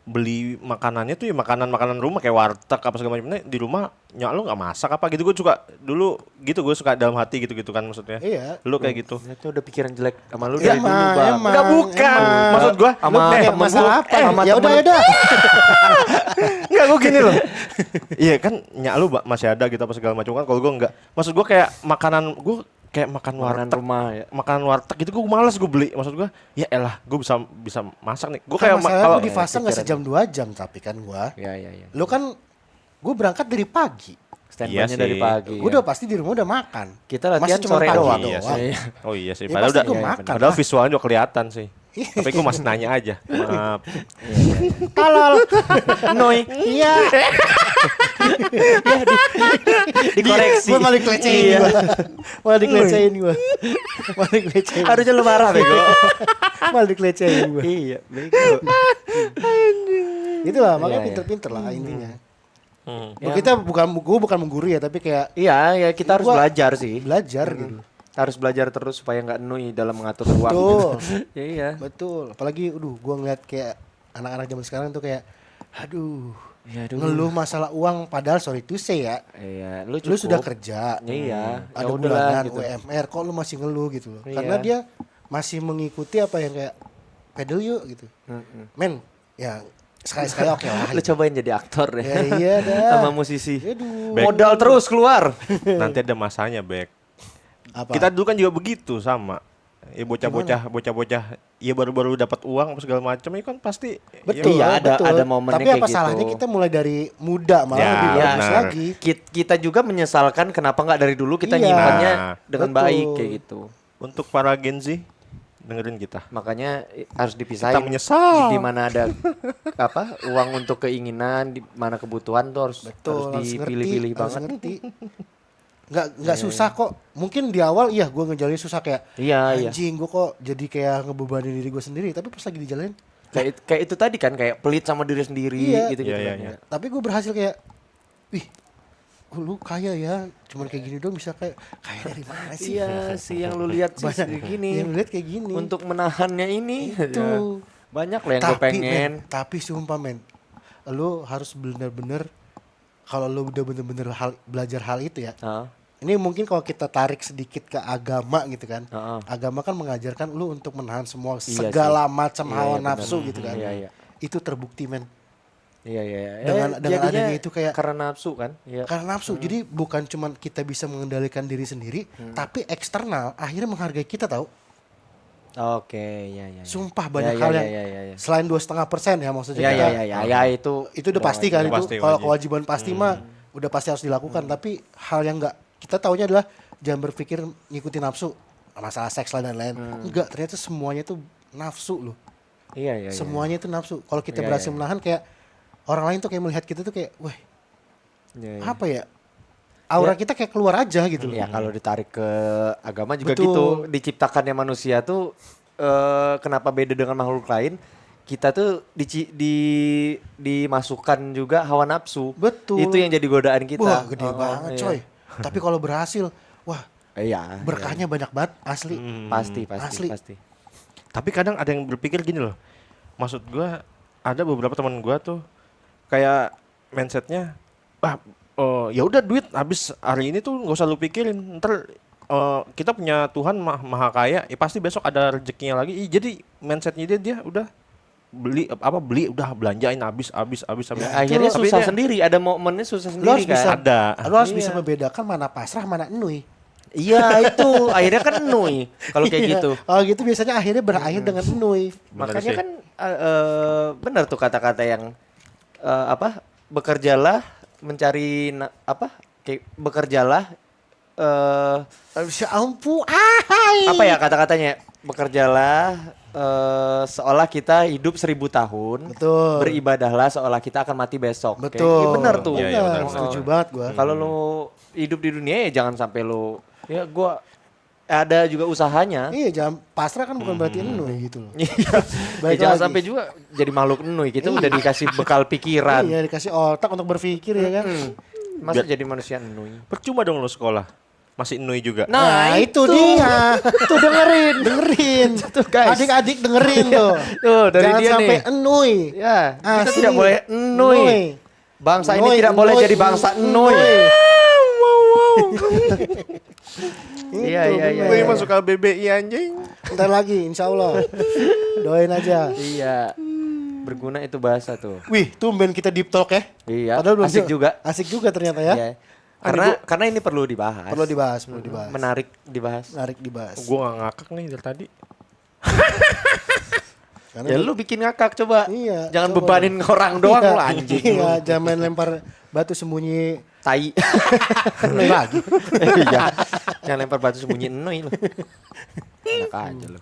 beli makanannya tuh ya makanan rumah kayak warteg apa segala macamnya di rumah nyak lu nggak masak apa gitu. Gue suka dulu gitu, gue suka dalam hati gitu kan maksudnya. Iya. Lu kayak gitu. Itu udah pikiran jelek sama lu Ya, dari dulu, Bang. emang. Enggak, bukan. emang. Maksud gua Sama temen masalah gua, apa? sama Ya udah temen- ya udah. Enggak, gue gini loh. Iya kan nyak lu masih ada gitu apa segala macam kan. Kalau gue enggak. Maksud gue kayak makanan gue kayak makan Makanan warteg. rumah ya. Makanan warteg gitu gue malas gue beli. Maksud gue ya elah gue bisa masak nih. Gue Kan kayak masalahnya kalau lu di fase nggak pikiran. sejam 2 jam tapi kan gua. Iya. Lu kan gue berangkat dari pagi. Standby-nya Iya dari sih. pagi. Gue ya. udah pasti di rumah udah makan. Kita latihan Masih cuma sore pagi doang. Iya doang. sih. Iya. Oh iya sih. Ya Padahal pasti udah gua makan padahal lah. visualnya udah kelihatan sih. Tapi gue masih nanya aja. Maaf. Tolol. Noi. Iya. Dikoreksi. Gue malah dikelecehin Iya. gue. Malah dikelecehin gue. Malah dikelecehin. Harusnya lu marah bego. Malah dikelecehin gue. Iya, bego. Itulah makanya Iya. pinter-pinter lah intinya. Hmm. Kita gue bukan mengguru ya tapi kayak Iya, kita harus Gua- belajar sih. belajar gitu. Harus belajar terus supaya nggak nui dalam mengatur uang. Betul. Iya. Betul. Apalagi gue ngeliat kayak anak-anak zaman sekarang tuh kayak aduh, Ya, ngeluh masalah uang padahal sorry to say ya. Iya, lu Lu cukup. sudah kerja. Iya, Ada ya udahlah bulanan gitu. UMR kok lu masih ngeluh gitu loh. Iya. Karena dia masih mengikuti apa yang kayak pedal yuk gitu. Men, ya sekali-sekali oke lah. Lu cobain jadi aktor ya. Ya iya dah. Sama musisi. Aduh. Modal terus keluar. Nanti ada masanya, Bek. Apa? Kita dulu kan juga begitu sama. Ya bocah-bocah ya baru-baru dapat uang apa segala macam ya kan pasti Betul, Iya, ada- betul. ada momennya Tapi kayak apa gitu. salahnya kita mulai dari muda malah Ya, lebih bagus benar. lagi. Kita juga menyesalkan kenapa nggak dari dulu kita Iya. nyimpannya Nah, dengan betul. baik kayak gitu. untuk para Gen Z dengerin kita. Makanya harus dipisahin. Kita menyesal. Di mana ada uang untuk keinginan, di mana kebutuhan tuh harus Harus dipilih-pilih ngerti, harus banget. ngerti. Nggak susah kok. Mungkin di awal iya gue ngejalanin susah kayak Iya. anjing gue kok jadi kayak ngebebanin diri gue sendiri. Tapi pas lagi dijalanin, Kayak itu tadi kan kayak pelit sama diri sendiri Iya. gitu-gitu. Iya, kan, iya. ya. tapi gue berhasil kayak, wih, lu kaya ya. Cuman kayak gini doang bisa kayak kaya dari mana sih? Iya sih yang lu lihat sih Banyak gini. yang lihat kayak gini. Untuk menahannya ini Itu. ya, banyak loh yang gue pengen. Tapi sumpah men, lu harus bener-bener kalau lu udah bener-bener belajar hal itu ya. Ah, Ini mungkin kalau kita tarik sedikit ke agama gitu kan. ah, ah. Agama kan mengajarkan lu untuk menahan semua Iya segala macam Iya, hawa iya, nafsu benar. gitu kan. Iya, iya. Itu terbukti men. Iya iya. Dengan Jadinya adanya itu kayak karena nafsu kan? Iya. karena nafsu. Jadi bukan cuman kita bisa mengendalikan diri sendiri, tapi eksternal akhirnya menghargai kita tahu. Oke, ya ya. Sumpah banyak hal yang selain 2,5% ya maksudnya. Ya kita- ya ya ya itu Itu udah pasti kan Udah itu. pasti, Kalau wajib. kewajiban pasti mah udah pasti harus dilakukan. Tapi hal yang enggak kita taunya adalah jangan berpikir ngikutin nafsu, masalah seks dan lain-lain. Enggak, ternyata semuanya itu nafsu loh. Iya iya. Semuanya itu nafsu. Kalau kita Iya, berhasil iya. menahan kayak orang lain tuh kayak melihat kita tuh kayak, wah Iya, iya. apa ya? Aura kita kayak keluar aja gitu loh. Ya kalau ditarik ke agama juga Betul. gitu. Diciptakannya manusia tuh kenapa beda dengan makhluk lain? Kita tuh dimasukkan juga hawa nafsu. Betul. Itu yang jadi godaan kita. Wah gede Oh, banget iya. coy. Tapi kalau berhasil, wah Iya. berkahnya banyak banget asli. Pasti pasti Asli. pasti. Tapi kadang ada yang berpikir gini loh. Maksud gua ada beberapa teman gua tuh kayak mindsetnya, ya udah duit habis hari ini tuh nggak usah lu pikirin. Ntar kita punya Tuhan maha kaya, ya pasti besok ada rezekinya lagi. Jadi mindsetnya dia udah beli udah belanjain habis. Ya, akhirnya Tapi susah dia- sendiri. Ada momennya susah Lu sendiri harus bisa, kan. Ada. lu harus Iya. bisa membedakan mana pasrah mana enui. Iya itu akhirnya kan enui kalau kayak Iya. gitu. Oh gitu biasanya akhirnya berakhir dengan enui. Bener Makanya sih. kan benar tuh kata-kata yang bekerjalah mencari kayak bekerjalah Ya ampun, ahai. apa ya kata-katanya bekerjalah seolah kita hidup 1000 tahun. Betul. Beribadahlah seolah kita akan mati besok. Kayak, Betul. iya benar tuh. Iya, iya, benar, Benar, setuju banget gua. Kalau lu hidup di dunia ya jangan sampai lu ya gua ada juga usahanya. Iya, jangan pasrah kan bukan berarti enui gitu loh. Iya. Balik Ya, jangan lagi. sampai juga jadi makhluk enui. Kita udah dikasih bekal pikiran. Iya, dikasih otak untuk berpikir ya kan. Masa jadi manusia enui? Percuma dong lu sekolah. Masih enui juga. Nah, itu dia. Tuh dengerin. Tuh, guys. Adik-adik dengerin tuh. Tuh, dari Jangan dia sampai nih. enui. Ya, kita Asli. tidak boleh enui. Bangsa ini tidak boleh jadi bangsa enui. Iya, iya, iya. Enui masuk KBBI anjing. Ntar lagi insya Allah. Doain aja. Iya. Berguna itu bahasa tuh. Wih, tumben kita deep talk ya. Iya, Padahal belum asik juga. Asik juga ternyata ya. Iya. Karena ini perlu dibahas. Perlu dibahas, perlu dibahas. Menarik dibahas. Menarik dibahas. Gua gak ngakak nih dari tadi. Karena Ya lu bikin ngakak coba. Iya, Jangan coba. bebanin orang doang Iya, lu anjing. Iya, jangan main lempar batu sembunyi Tai. enui lagi. Iya. Jangan lempar batu sembunyi enoi lu. Enak aja lu.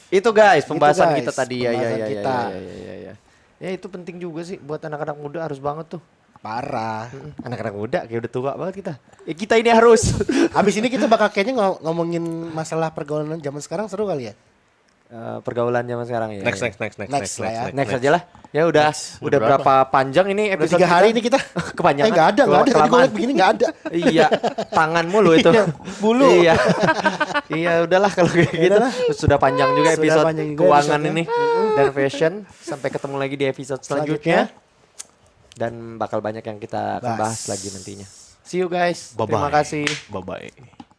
Itu guys pembahasan guys, kita tadi ya pembahasan kita. ya. Ya itu penting juga sih buat anak-anak muda harus banget tuh. Parah. Anak-anak muda kayak udah tua banget kita. Ya kita ini harus. Habis ini kita bakal kayaknya ngomongin masalah pergaulan zaman sekarang seru kali ya. Pergaulan zaman sekarang ya. Next ya. Next lah ya. Next aja lah. Ya udah Udah berapa panjang ini Udah episode 3 hari ini kita. Kepanjangan. Nggak ada. Tadi gue Kelamaan. liat begini nggak ada. Iya, tanganmu lo itu. Iya, bulu. Iya. Iya, udahlah kalau kayak gitu. udahlah. Sudah panjang juga Sudah episode panjang juga keuangan episodenya. ini dan fashion. Sampai ketemu lagi di episode selanjutnya. Dan bakal banyak yang kita akan bahas Bahas. lagi nantinya. See you guys. Bye-bye. Terima kasih. Bye-bye.